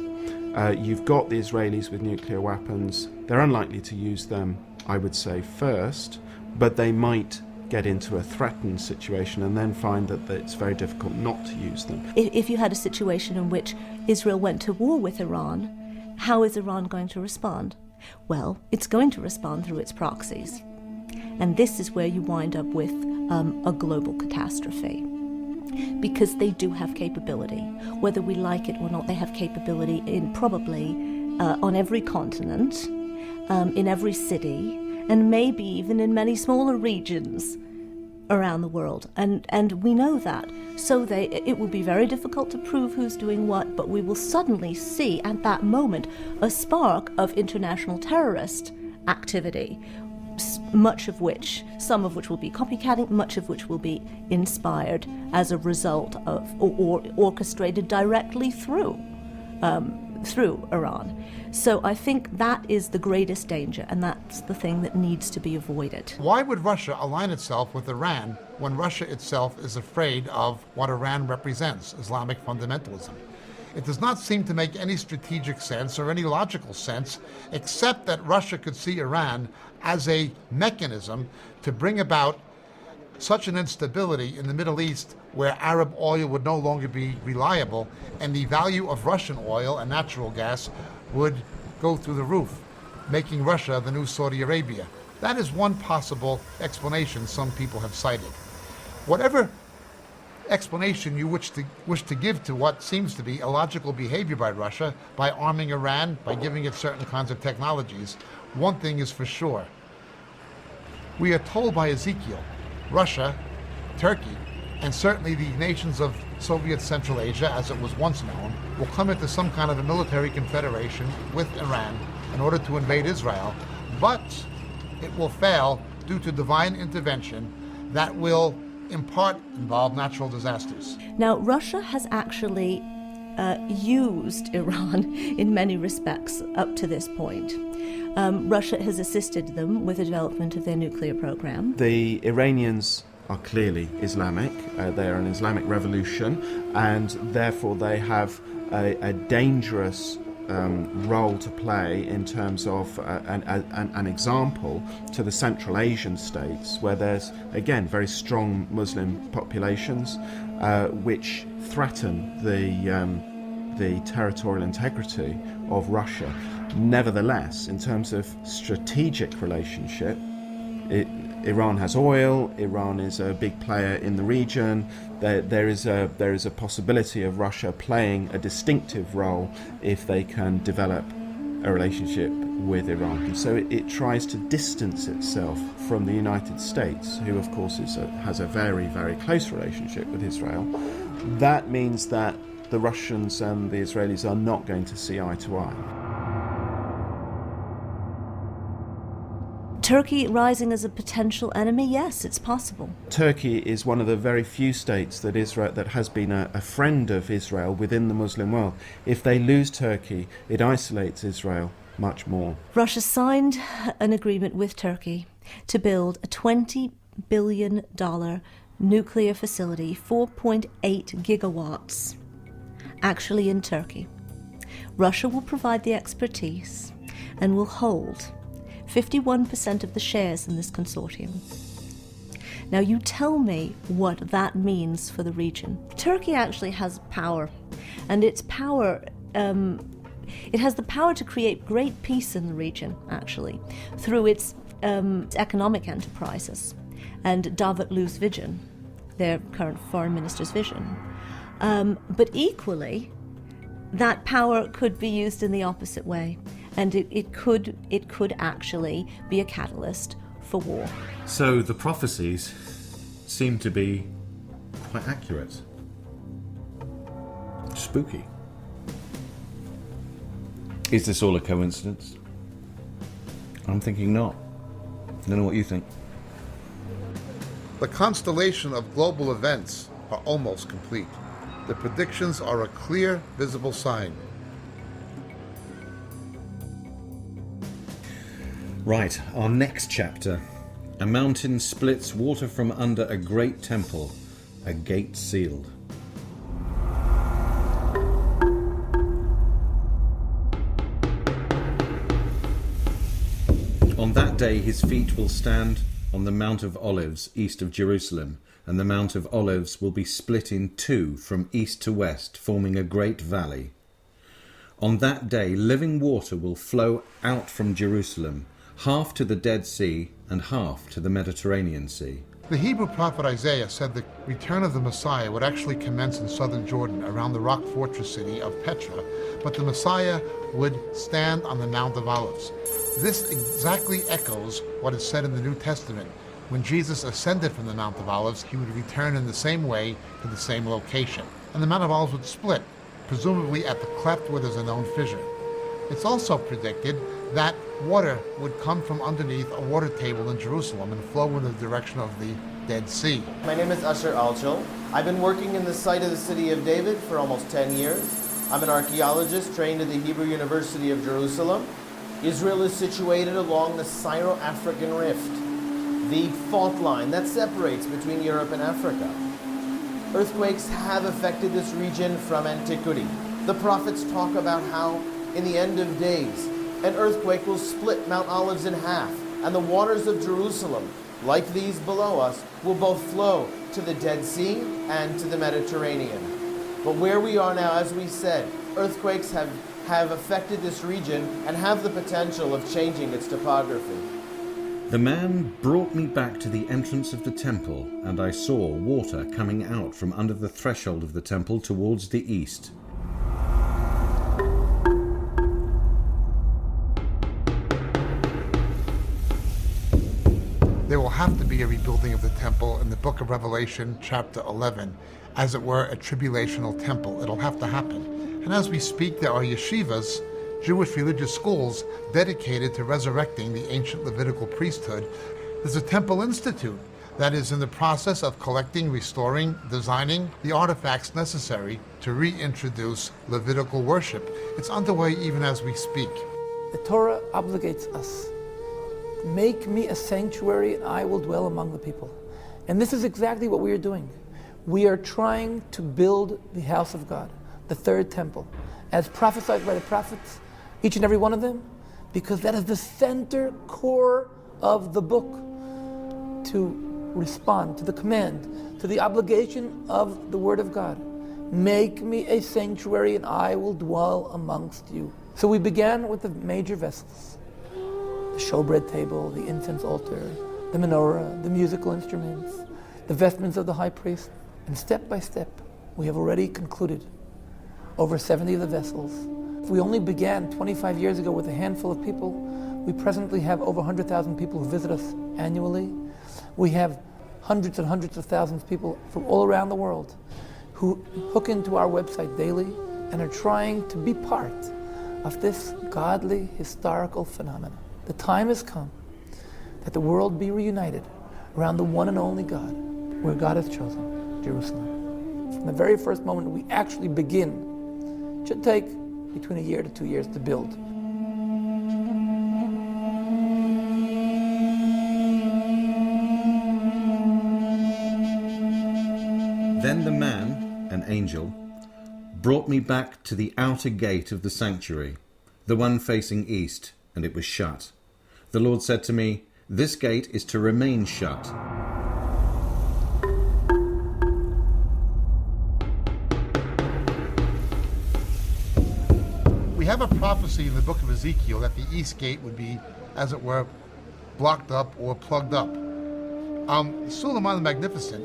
You've got the Israelis with nuclear weapons. They're unlikely to use them, I would say, first, but they might get into a threatened situation and then find that it's very difficult not to use them. If you had a situation in which Israel went to war with Iran, how is Iran going to respond? Well, it's going to respond through its proxies. And this is where you wind up with a global catastrophe. Because they do have capability. Whether we like it or not, they have capability in probably on every continent, in every city, and maybe even in many smaller regions around the world. And we know that. So it will be very difficult to prove who's doing what, but we will suddenly see at that moment a spark of international terrorist activity some of which will be copycatting, much of which will be inspired as a result of, or orchestrated directly through Iran. So I think that is the greatest danger, and that's the thing that needs to be avoided. Why would Russia align itself with Iran when Russia itself is afraid of what Iran represents, Islamic fundamentalism? It does not seem to make any strategic sense or any logical sense, except that Russia could see Iran as a mechanism to bring about such an instability in the Middle East where Arab oil would no longer be reliable and the value of Russian oil and natural gas would go through the roof, making Russia the new Saudi Arabia. That is one possible explanation some people have cited. Whatever explanation you wish to give to what seems to be illogical behavior by Russia, by arming Iran, by giving it certain kinds of technologies, one thing is for sure. We are told by Ezekiel, Russia, Turkey, and certainly the nations of Soviet Central Asia, as it was once known, will come into some kind of a military confederation with Iran in order to invade Israel, but it will fail due to divine intervention that will in part involve natural disasters. Now, Russia has actually used Iran in many respects up to this point. Russia has assisted them with the development of their nuclear program. The Iranians are clearly Islamic. They are an Islamic revolution, and therefore they have a dangerous role to play in terms of an example to the Central Asian states, where there's, again, very strong Muslim populations which threaten the territorial integrity of Russia. Nevertheless, in terms of strategic relationship, Iran has oil. Iran is a big player in the region. There is a possibility of Russia playing a distinctive role if they can develop a relationship with Iran. And so it tries to distance itself from the United States, who of course has a very, very close relationship with Israel. That means that the Russians and the Israelis are not going to see eye to eye. Turkey rising as a potential enemy? Yes, it's possible. Turkey is one of the very few states that has been a friend of Israel within the Muslim world. If they lose Turkey, it isolates Israel much more. Russia signed an agreement with Turkey to build a $20 billion nuclear facility, 4.8 gigawatts, actually in Turkey. Russia will provide the expertise and will hold 51% of the shares in this consortium. Now you tell me what that means for the region. Turkey actually has power, and its power, it has the power to create great peace in the region, actually, through its economic enterprises and Davutoglu's vision, their current foreign minister's vision. But equally, that power could be used in the opposite way. And it could actually be a catalyst for war. So the prophecies seem to be quite accurate. Spooky. Is this all a coincidence? I'm thinking not. I don't know what you think. The constellation of global events are almost complete. The predictions are a clear, visible sign. Right, our next chapter. A mountain splits water from under a great temple, a gate sealed. On that day his feet will stand on the Mount of Olives east of Jerusalem, and the Mount of Olives will be split in two from east to west, forming a great valley. On that day living water will flow out from Jerusalem, half to the Dead Sea and half to the Mediterranean Sea. The Hebrew prophet Isaiah said the return of the Messiah would actually commence in southern Jordan around the rock fortress city of Petra, but the Messiah would stand on the Mount of Olives. This exactly echoes what is said in the New Testament. When Jesus ascended from the Mount of Olives, he would return in the same way to the same location. And the Mount of Olives would split, presumably at the cleft where there's a known fissure. It's also predicted that water would come from underneath a water table in Jerusalem and flow in the direction of the Dead Sea. My name is Assert. I've been working in the site of the City of David for almost 10 years. I'm an archaeologist trained at the Hebrew University of Jerusalem. Israel is situated along the Syro-African Rift, the fault line that separates between Europe and Africa. Earthquakes have affected this region from antiquity. The prophets talk about how, in the end of days, an earthquake will split Mount Olives in half, and the waters of Jerusalem, like these below us, will both flow to the Dead Sea and to the Mediterranean. But where we are now, as we said, earthquakes have affected this region and have the potential of changing its topography. The man brought me back to the entrance of the temple, and I saw water coming out from under the threshold of the temple towards the east. There will have to be a rebuilding of the temple in the book of Revelation, chapter 11, as it were a tribulational temple. It'll have to happen. And as we speak, there are yeshivas, Jewish religious schools, dedicated to resurrecting the ancient Levitical priesthood. There's a temple institute that is in the process of collecting, restoring, designing the artifacts necessary to reintroduce Levitical worship. It's underway even as we speak. The Torah obligates us. Make me a sanctuary and I will dwell among the people. And this is exactly what we are doing. We are trying to build the house of God, the third temple, as prophesied by the prophets, each and every one of them, because that is the center core of the book, to respond to the command, to the obligation of the Word of God. Make me a sanctuary and I will dwell amongst you. So we began with the major vessels. The showbread table, the incense altar, the menorah, the musical instruments, the vestments of the high priest. And step by step, we have already concluded over 70 of the vessels. If we only began 25 years ago with a handful of people, we presently have over 100,000 people who visit us annually. We have hundreds and hundreds of thousands of people from all around the world who hook into our website daily and are trying to be part of this godly, historical phenomenon. The time has come that the world be reunited around the one and only God, where God has chosen, Jerusalem. From the very first moment we actually begin, it should take between a year to 2 years to build. Then the man, an angel, brought me back to the outer gate of the sanctuary, the one facing east, and it was shut. The Lord said to me, "This gate is to remain shut." We have a prophecy in the book of Ezekiel that the east gate would be, as it were, blocked up or plugged up. Suleiman the Magnificent,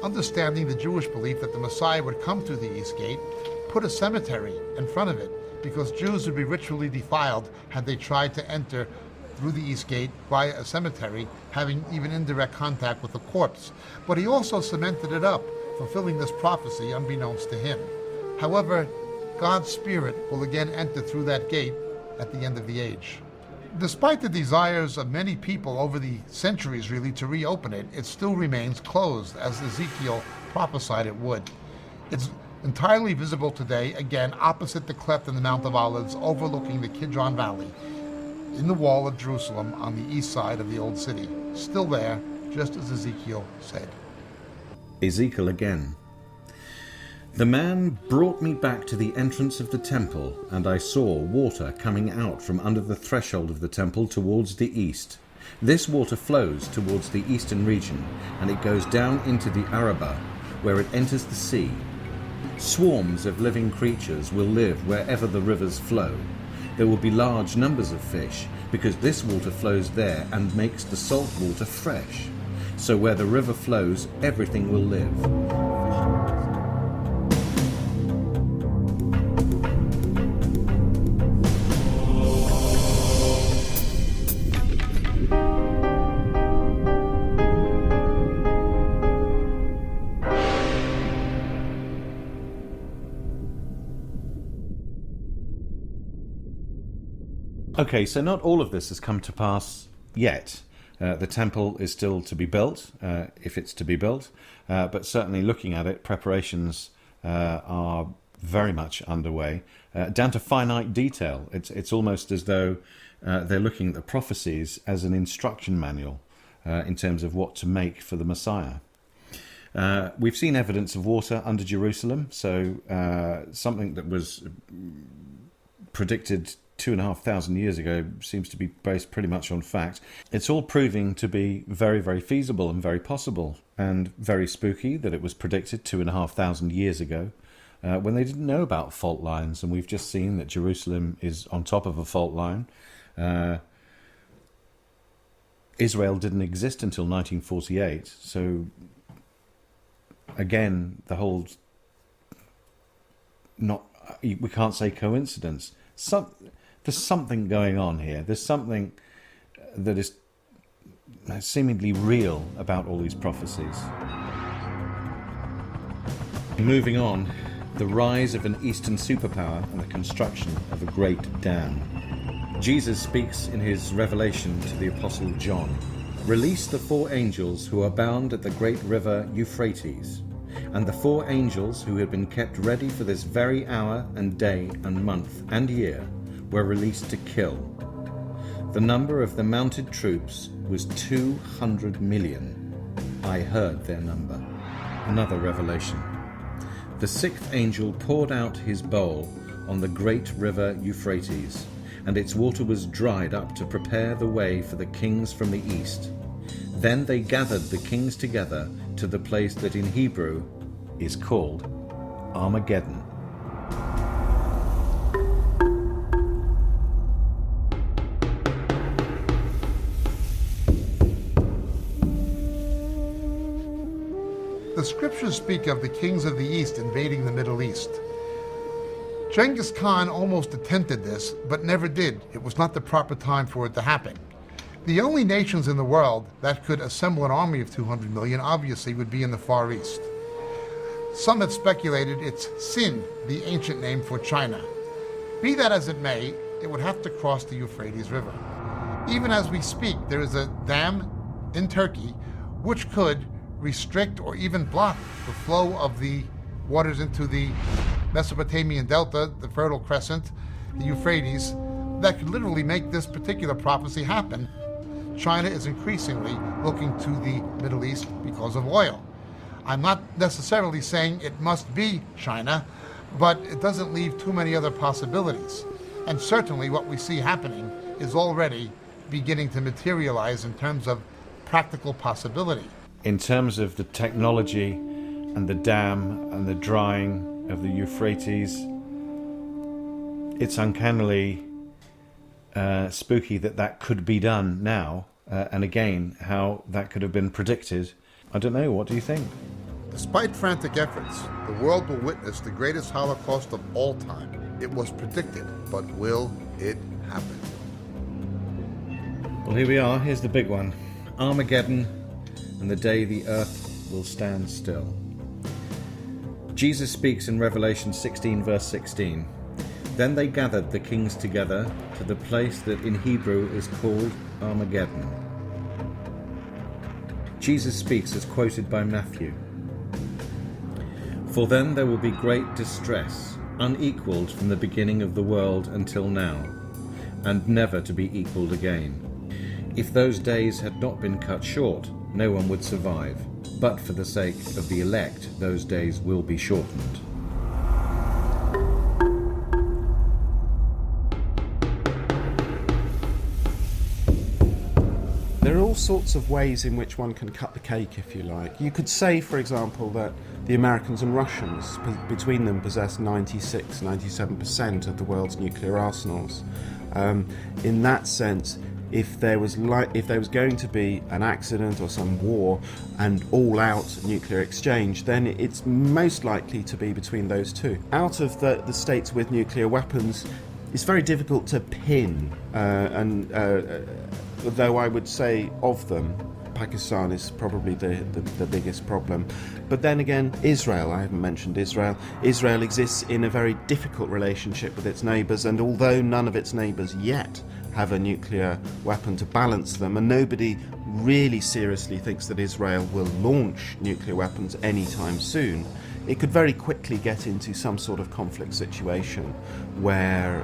understanding the Jewish belief that the Messiah would come through the east gate, put a cemetery in front of it because Jews would be ritually defiled had they tried to enter through the east gate via a cemetery, having even indirect contact with the corpse. But he also cemented it up, fulfilling this prophecy unbeknownst to him. However, God's Spirit will again enter through that gate at the end of the age. Despite the desires of many people over the centuries really to reopen it, it still remains closed, as Ezekiel prophesied it would. It's entirely visible today, again, opposite the cleft in the Mount of Olives, overlooking the Kidron Valley, in the wall of Jerusalem on the east side of the old city. Still there, just as Ezekiel said. Ezekiel again. The man brought me back to the entrance of the temple, and I saw water coming out from under the threshold of the temple towards the east. This water flows towards the eastern region, and it goes down into the Arabah, where it enters the sea. Swarms of living creatures will live wherever the rivers flow. There will be large numbers of fish, because this water flows there and makes the salt water fresh. So where the river flows, everything will live. Okay, so not all of this has come to pass yet. The temple is still to be built, if it's to be built, but certainly looking at it, preparations are very much underway, down to finite detail. It's almost as though they're looking at the prophecies as an instruction manual in terms of what to make for the Messiah. We've seen evidence of water under Jerusalem, so something that was predicted 2,500 years ago seems to be based pretty much on fact. It's all proving to be very, very feasible and very possible, and very spooky that it was predicted 2,500 years ago when they didn't know about fault lines, and we've just seen that Jerusalem is on top of a fault line. Israel didn't exist until 1948, so again, the whole we can't say coincidence. There's something going on here. There's something that is seemingly real about all these prophecies. Moving on, the rise of an Eastern superpower and the construction of a great dam. Jesus speaks in his revelation to the Apostle John. Release the 4 angels who are bound at the great river Euphrates, and the 4 angels who had been kept ready for this very hour and day and month and year were released to kill. The number of the mounted troops was 200 million. I heard their number. Another revelation. The 6th angel poured out his bowl on the great river Euphrates, and its water was dried up to prepare the way for the kings from the east. Then they gathered the kings together to the place that in Hebrew is called Armageddon. The scriptures speak of the kings of the East invading the Middle East. Genghis Khan almost attempted this, but never did. It was not the proper time for it to happen. The only nations in the world that could assemble an army of 200 million obviously would be in the Far East. Some have speculated it's Sin, the ancient name for China. Be that as it may, it would have to cross the Euphrates River. Even as we speak, there is a dam in Turkey which could restrict or even block the flow of the waters into the Mesopotamian Delta, the Fertile Crescent, the Euphrates, that could literally make this particular prophecy happen. China is increasingly looking to the Middle East because of oil. I'm not necessarily saying it must be China, but it doesn't leave too many other possibilities. And certainly what we see happening is already beginning to materialize in terms of practical possibility. In terms of the technology and the dam and the drying of the Euphrates, it's uncannily spooky that could be done now, and again, how that could have been predicted. I don't know, what do you think? Despite frantic efforts, the world will witness the greatest Holocaust of all time. It was predicted, but will it happen? Well, here we are. Here's the big one. Armageddon and the day the earth will stand still. Jesus speaks in Revelation 16, verse 16. Then they gathered the kings together to the place that in Hebrew is called Armageddon. Jesus speaks as quoted by Matthew. For then there will be great distress, unequalled from the beginning of the world until now, and never to be equalled again. If those days had not been cut short, no one would survive, but for the sake of the elect, those days will be shortened. There are all sorts of ways in which one can cut the cake, if you like. You could say, for example, that the Americans and Russians, between them, possess 97% of the world's nuclear arsenals. In that sense, if there was going to be an accident or some war and all-out nuclear exchange, then it's most likely to be between those two. Out of the states with nuclear weapons, it's very difficult to pin, though I would say of them, Pakistan is probably the biggest problem. But then again, Israel, I haven't mentioned Israel. Israel exists in a very difficult relationship with its neighbours, and although none of its neighbours yet have a nuclear weapon to balance them, and nobody really seriously thinks that Israel will launch nuclear weapons anytime soon, it could very quickly get into some sort of conflict situation where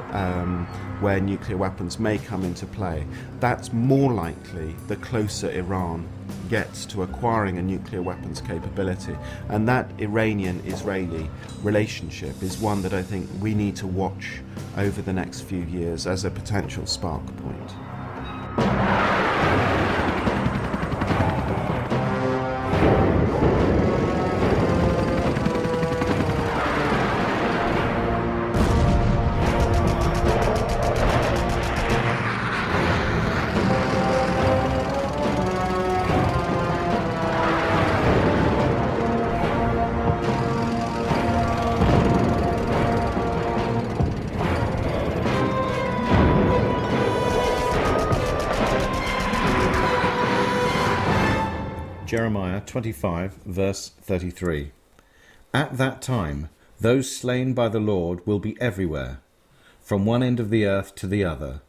nuclear weapons may come into play. That's more likely the closer Iran gets to acquiring a nuclear weapons capability. And that Iranian-Israeli relationship is one that I think we need to watch over the next few years as a potential spark point. Jeremiah 25, verse 33. At that time, those slain by the Lord will be everywhere, from one end of the earth to the other.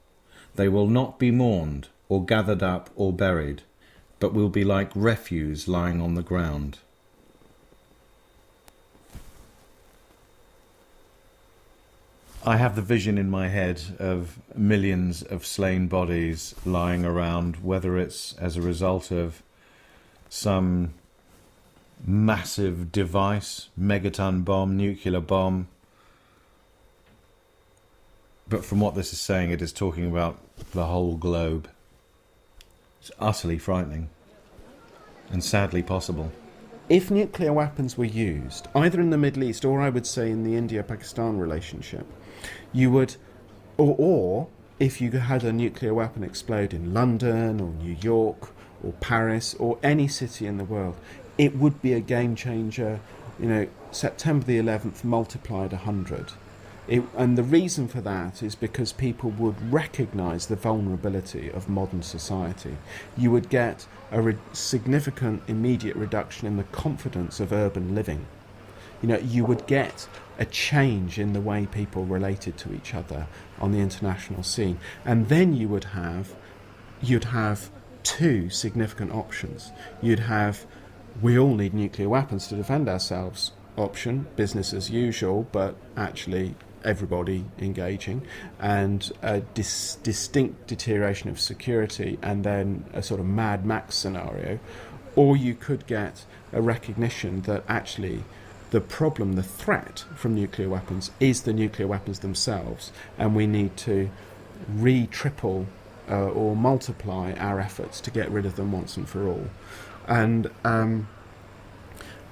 They will not be mourned, or gathered up, or buried, but will be like refuse lying on the ground. I have the vision in my head of millions of slain bodies lying around, whether it's as a result of some massive device, megaton bomb, nuclear bomb. But from what this is saying, it is talking about the whole globe. It's utterly frightening and sadly possible. If nuclear weapons were used, either in the Middle East or I would say in the India-Pakistan relationship, you would, or if you had a nuclear weapon explode in London or New York or Paris or any city in the world, it would be a game changer. You know, September the 11th multiplied 100. And the reason for that is because people would recognise the vulnerability of modern society. You would get a significant immediate reduction in the confidence of urban living. You know, you would get a change in the way people related to each other on the international scene. And then you'd have two significant options. You'd have, we all need nuclear weapons to defend ourselves option, business as usual, but actually everybody engaging, and a distinct deterioration of security, and then a sort of Mad Max scenario. Or you could get a recognition that actually the problem, the threat from nuclear weapons is the nuclear weapons themselves, and we need to triple or multiply our efforts to get rid of them once and for all. And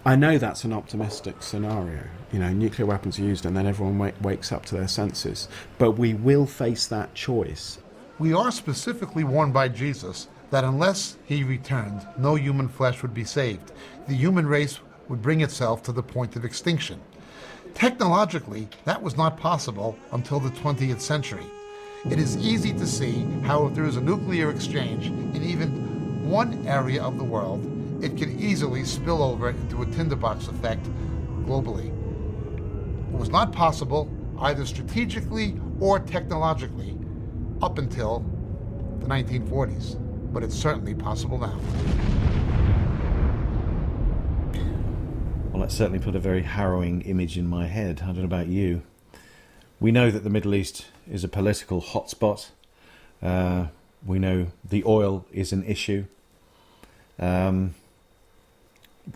I know that's an optimistic scenario. You know, nuclear weapons are used and then everyone wakes up to their senses. But we will face that choice. We are specifically warned by Jesus that unless he returned, no human flesh would be saved. The human race would bring itself to the point of extinction. Technologically, that was not possible until the 20th century. It is easy to see how if there is a nuclear exchange in even one area of the world, it could easily spill over into a tinderbox effect globally. It was not possible either strategically or technologically up until the 1940s, but it's certainly possible now. Well, that certainly put a very harrowing image in my head. I don't know about you. We know that the Middle East is a political hotspot. We know the oil is an issue. We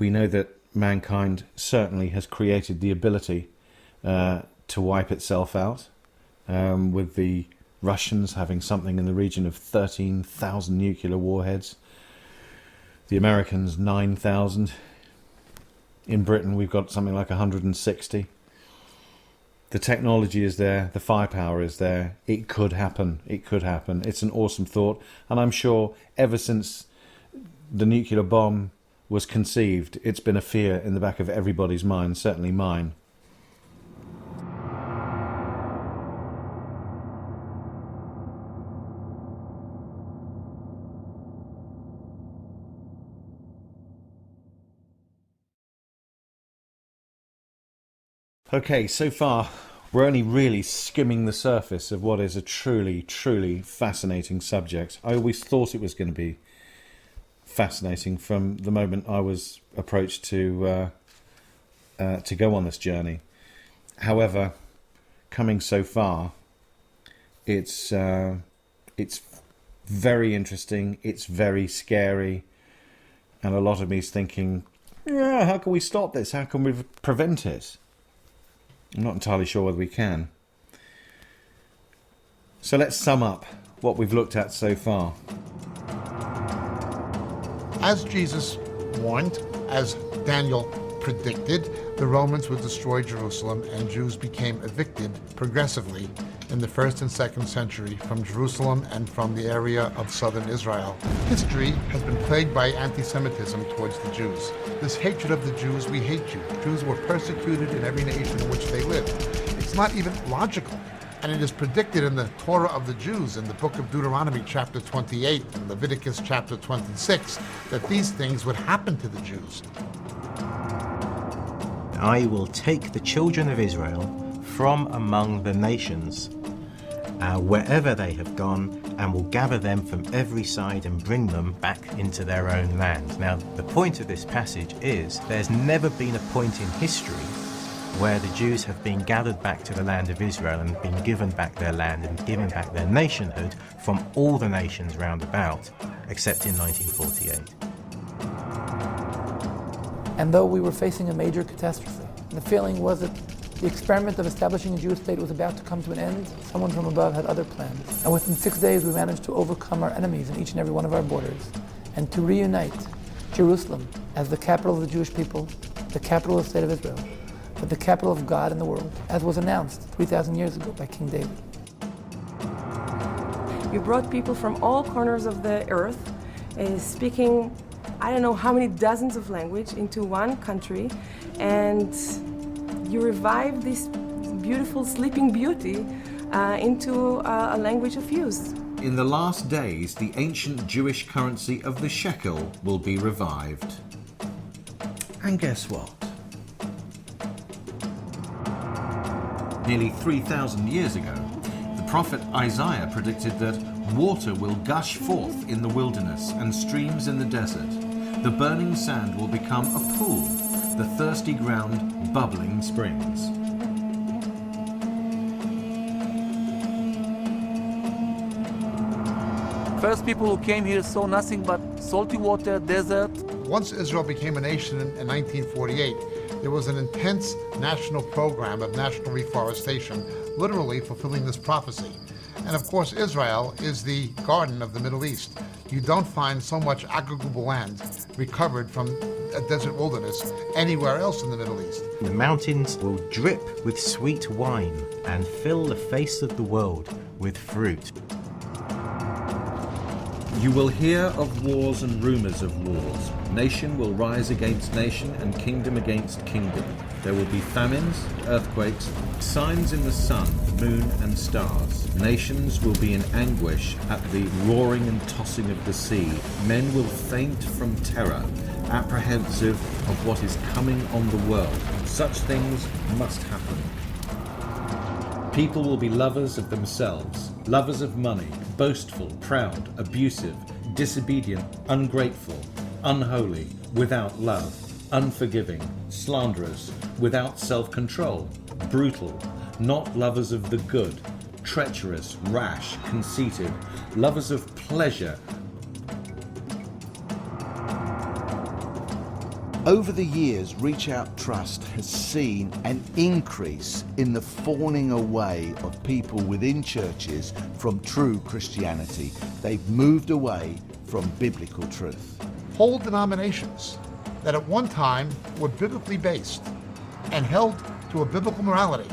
know that mankind certainly has created the ability to wipe itself out, with the Russians having something in the region of 13,000 nuclear warheads. The Americans, 9,000. In Britain, we've got something like 160. The technology is there, the firepower is there. It could happen. It could happen. It's an awesome thought. And I'm sure ever since the nuclear bomb was conceived, it's been a fear in the back of everybody's mind, certainly mine. Okay, so far we're only really skimming the surface of what is a truly, truly fascinating subject. I always thought it was going to be fascinating from the moment I was approached to go on this journey. However, coming so far, it's very interesting, it's very scary, and a lot of me is thinking, yeah, how can we stop this? How can we prevent it? I'm not entirely sure whether we can. So let's sum up what we've looked at so far. As Jesus warned, as Daniel predicted, the Romans would destroy Jerusalem and Jews became evicted progressively in the 1st and 2nd century from Jerusalem and from the area of southern Israel. History has been plagued by anti-Semitism towards the Jews. This hatred of the Jews, we hate you. Jews were persecuted in every nation in which they lived. It's not even logical. And it is predicted in the Torah of the Jews, in the book of Deuteronomy chapter 28 and Leviticus chapter 26, that these things would happen to the Jews. I will take the children of Israel from among the nations, wherever they have gone, and will gather them from every side and bring them back into their own land. Now, the point of this passage is there's never been a point in history where the Jews have been gathered back to the land of Israel and been given back their land and given back their nationhood from all the nations round about, except in 1948. And though we were facing a major catastrophe, the feeling was that the experiment of establishing a Jewish state was about to come to an end, someone from above had other plans. And within 6 days, we managed to overcome our enemies in each and every one of our borders and to reunite Jerusalem as the capital of the Jewish people, the capital of the state of Israel, but the capital of God in the world, as was announced 3,000 years ago by King David. We brought people from all corners of the earth, speaking I don't know how many dozens of languages into one country, and you revive this beautiful sleeping beauty into a language of use. In the last days, the ancient Jewish currency of the shekel will be revived. And guess what? Nearly 3,000 years ago, the prophet Isaiah predicted that water will gush forth in the wilderness and streams in the desert. The burning sand will become a pool, the thirsty ground bubbling springs. First people who came here saw nothing but salty water, desert. Once Israel became a nation in 1948, there was an intense national program of national reforestation, literally fulfilling this prophecy. And of course, Israel is the garden of the Middle East. You don't find so much agricultural land recovered from a desert wilderness anywhere else in the Middle East. The mountains will drip with sweet wine and fill the face of the world with fruit. You will hear of wars and rumors of wars. Nation will rise against nation and kingdom against kingdom. There will be famines, earthquakes, signs in the sun, moon and stars. Nations will be in anguish at the roaring and tossing of the sea. Men will faint from terror, apprehensive of what is coming on the world. Such things must happen. People will be lovers of themselves, lovers of money, boastful, proud, abusive, disobedient, ungrateful, unholy, without love, unforgiving, slanderers, without self-control, brutal, not lovers of the good, treacherous, rash, conceited, lovers of pleasure. Over the years, Reach Out Trust has seen an increase in the falling away of people within churches from true Christianity. They've moved away from biblical truth. Whole denominations that at one time were biblically based and held to a biblical morality,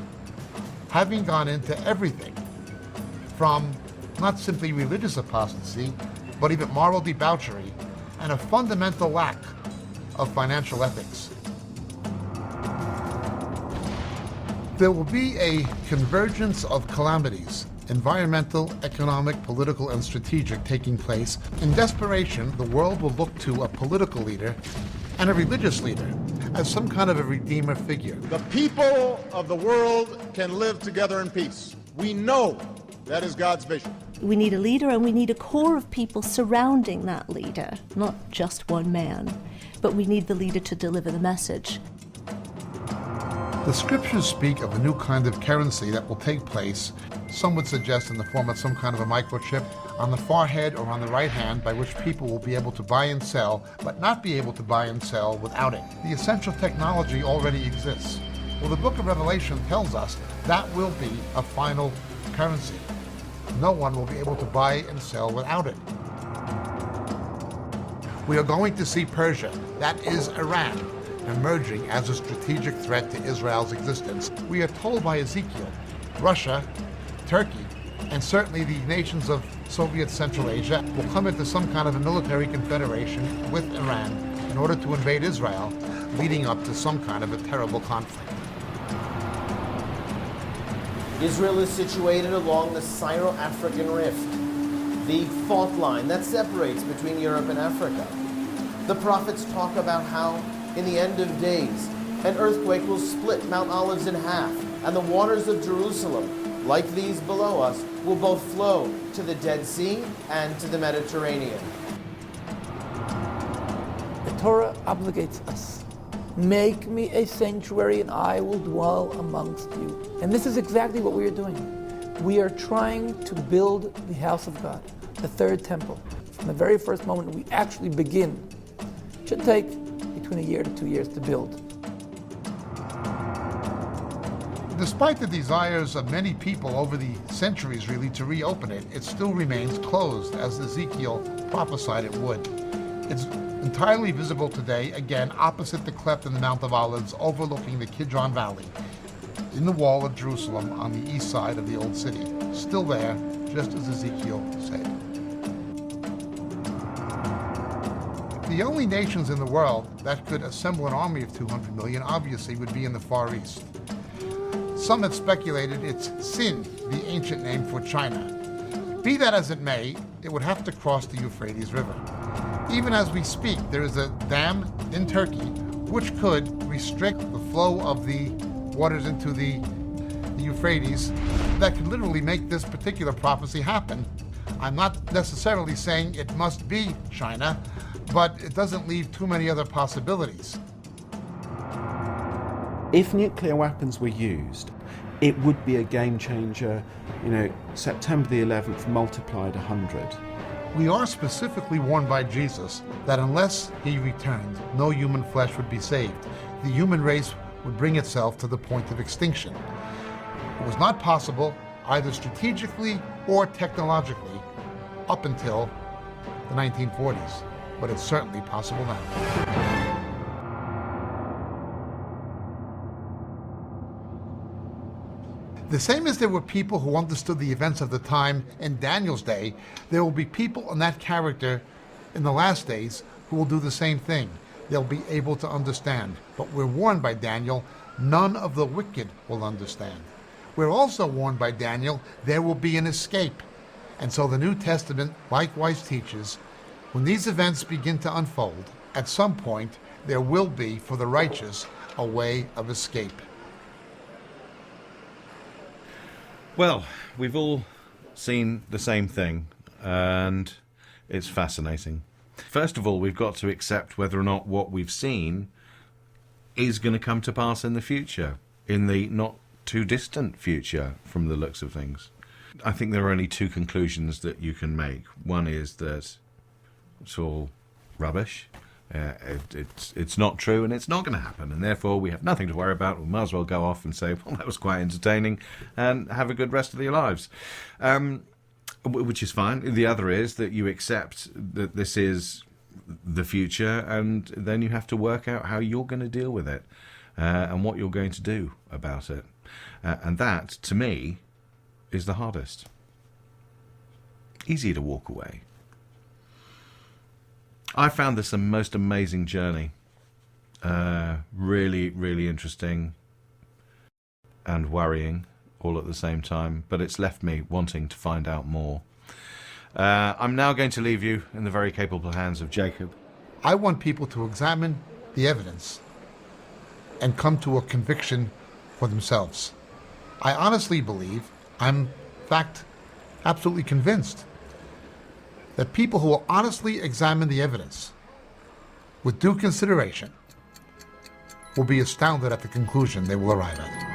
having gone into everything from not simply religious apostasy, but even moral debauchery and a fundamental lack of financial ethics. There will be a convergence of calamities, environmental, economic, political, and strategic, taking place. In desperation, the world will look to a political leader and a religious leader as some kind of a redeemer figure. The people of the world can live together in peace. We know that is God's vision. We need a leader, and we need a core of people surrounding that leader, not just one man, but we need the leader to deliver the message. The scriptures speak of a new kind of currency that will take place, some would suggest in the form of some kind of a microchip, on the forehead or on the right hand, by which people will be able to buy and sell, but not be able to buy and sell without it. The essential technology already exists. Well, the book of Revelation tells us that will be a final currency. No one will be able to buy and sell without it. We are going to see Persia, that is Iran, emerging as a strategic threat to Israel's existence. We are told by Ezekiel, Russia, Turkey, and certainly the nations of Soviet Central Asia will come into some kind of a military confederation with Iran in order to invade Israel, leading up to some kind of a terrible conflict. Israel is situated along the Syro-African Rift, the fault line that separates between Europe and Africa. The prophets talk about how, in the end of days, an earthquake will split Mount Olives in half, and the waters of Jerusalem, like these below us, will both flow to the Dead Sea and to the Mediterranean. The Torah obligates us. Make me a sanctuary and I will dwell amongst you. And this is exactly what we are doing. We are trying to build the house of God, the third temple. From the very first moment we actually begin, it should take between a year to 2 years to build. Despite the desires of many people over the centuries really to reopen it, it still remains closed, as Ezekiel prophesied it would. It's entirely visible today, again, opposite the cleft in the Mount of Olives, overlooking the Kidron Valley, in the wall of Jerusalem on the east side of the old city. Still there, just as Ezekiel said. The only nations in the world that could assemble an army of 200 million obviously would be in the Far East. Some have speculated it's Sin, the ancient name for China. Be that as it may, it would have to cross the Euphrates River. Even as we speak, there is a dam in Turkey which could restrict the flow of the waters into the Euphrates that could literally make this particular prophecy happen. I'm not necessarily saying it must be China, but it doesn't leave too many other possibilities. If nuclear weapons were used, it would be a game changer. You know, September the 11th multiplied 100. We are specifically warned by Jesus that unless he returned, no human flesh would be saved. The human race would bring itself to the point of extinction. It was not possible, either strategically or technologically, up until the 1940s, but it's certainly possible now. The same as there were people who understood the events of the time in Daniel's day, there will be people in that character in the last days who will do the same thing. They'll be able to understand. But we're warned by Daniel, none of the wicked will understand. We're also warned by Daniel, there will be an escape. And so the New Testament likewise teaches, when these events begin to unfold, at some point there will be, for the righteous, a way of escape. Well, we've all seen the same thing, and it's fascinating. First of all, we've got to accept whether or not what we've seen is going to come to pass in the future, in the not too distant future, from the looks of things. I think there are only two conclusions that you can make. One is that it's all rubbish. It's not true, and it's not going to happen, and therefore we have nothing to worry about. We might as well go off and say, well, that was quite entertaining, and have a good rest of your lives, which is fine. The other is that you accept that this is the future, and then you have to work out how you're going to deal with it, and what you're going to do about it, and that, to me, is the hardest. Easy to walk away. I found this a most amazing journey. Really, really interesting and worrying all at the same time, but it's left me wanting to find out more. I'm now going to leave you in the very capable hands of Jacob. I want people to examine the evidence and come to a conviction for themselves. I honestly believe, I'm in fact absolutely convinced, that people who will honestly examine the evidence with due consideration will be astounded at the conclusion they will arrive at.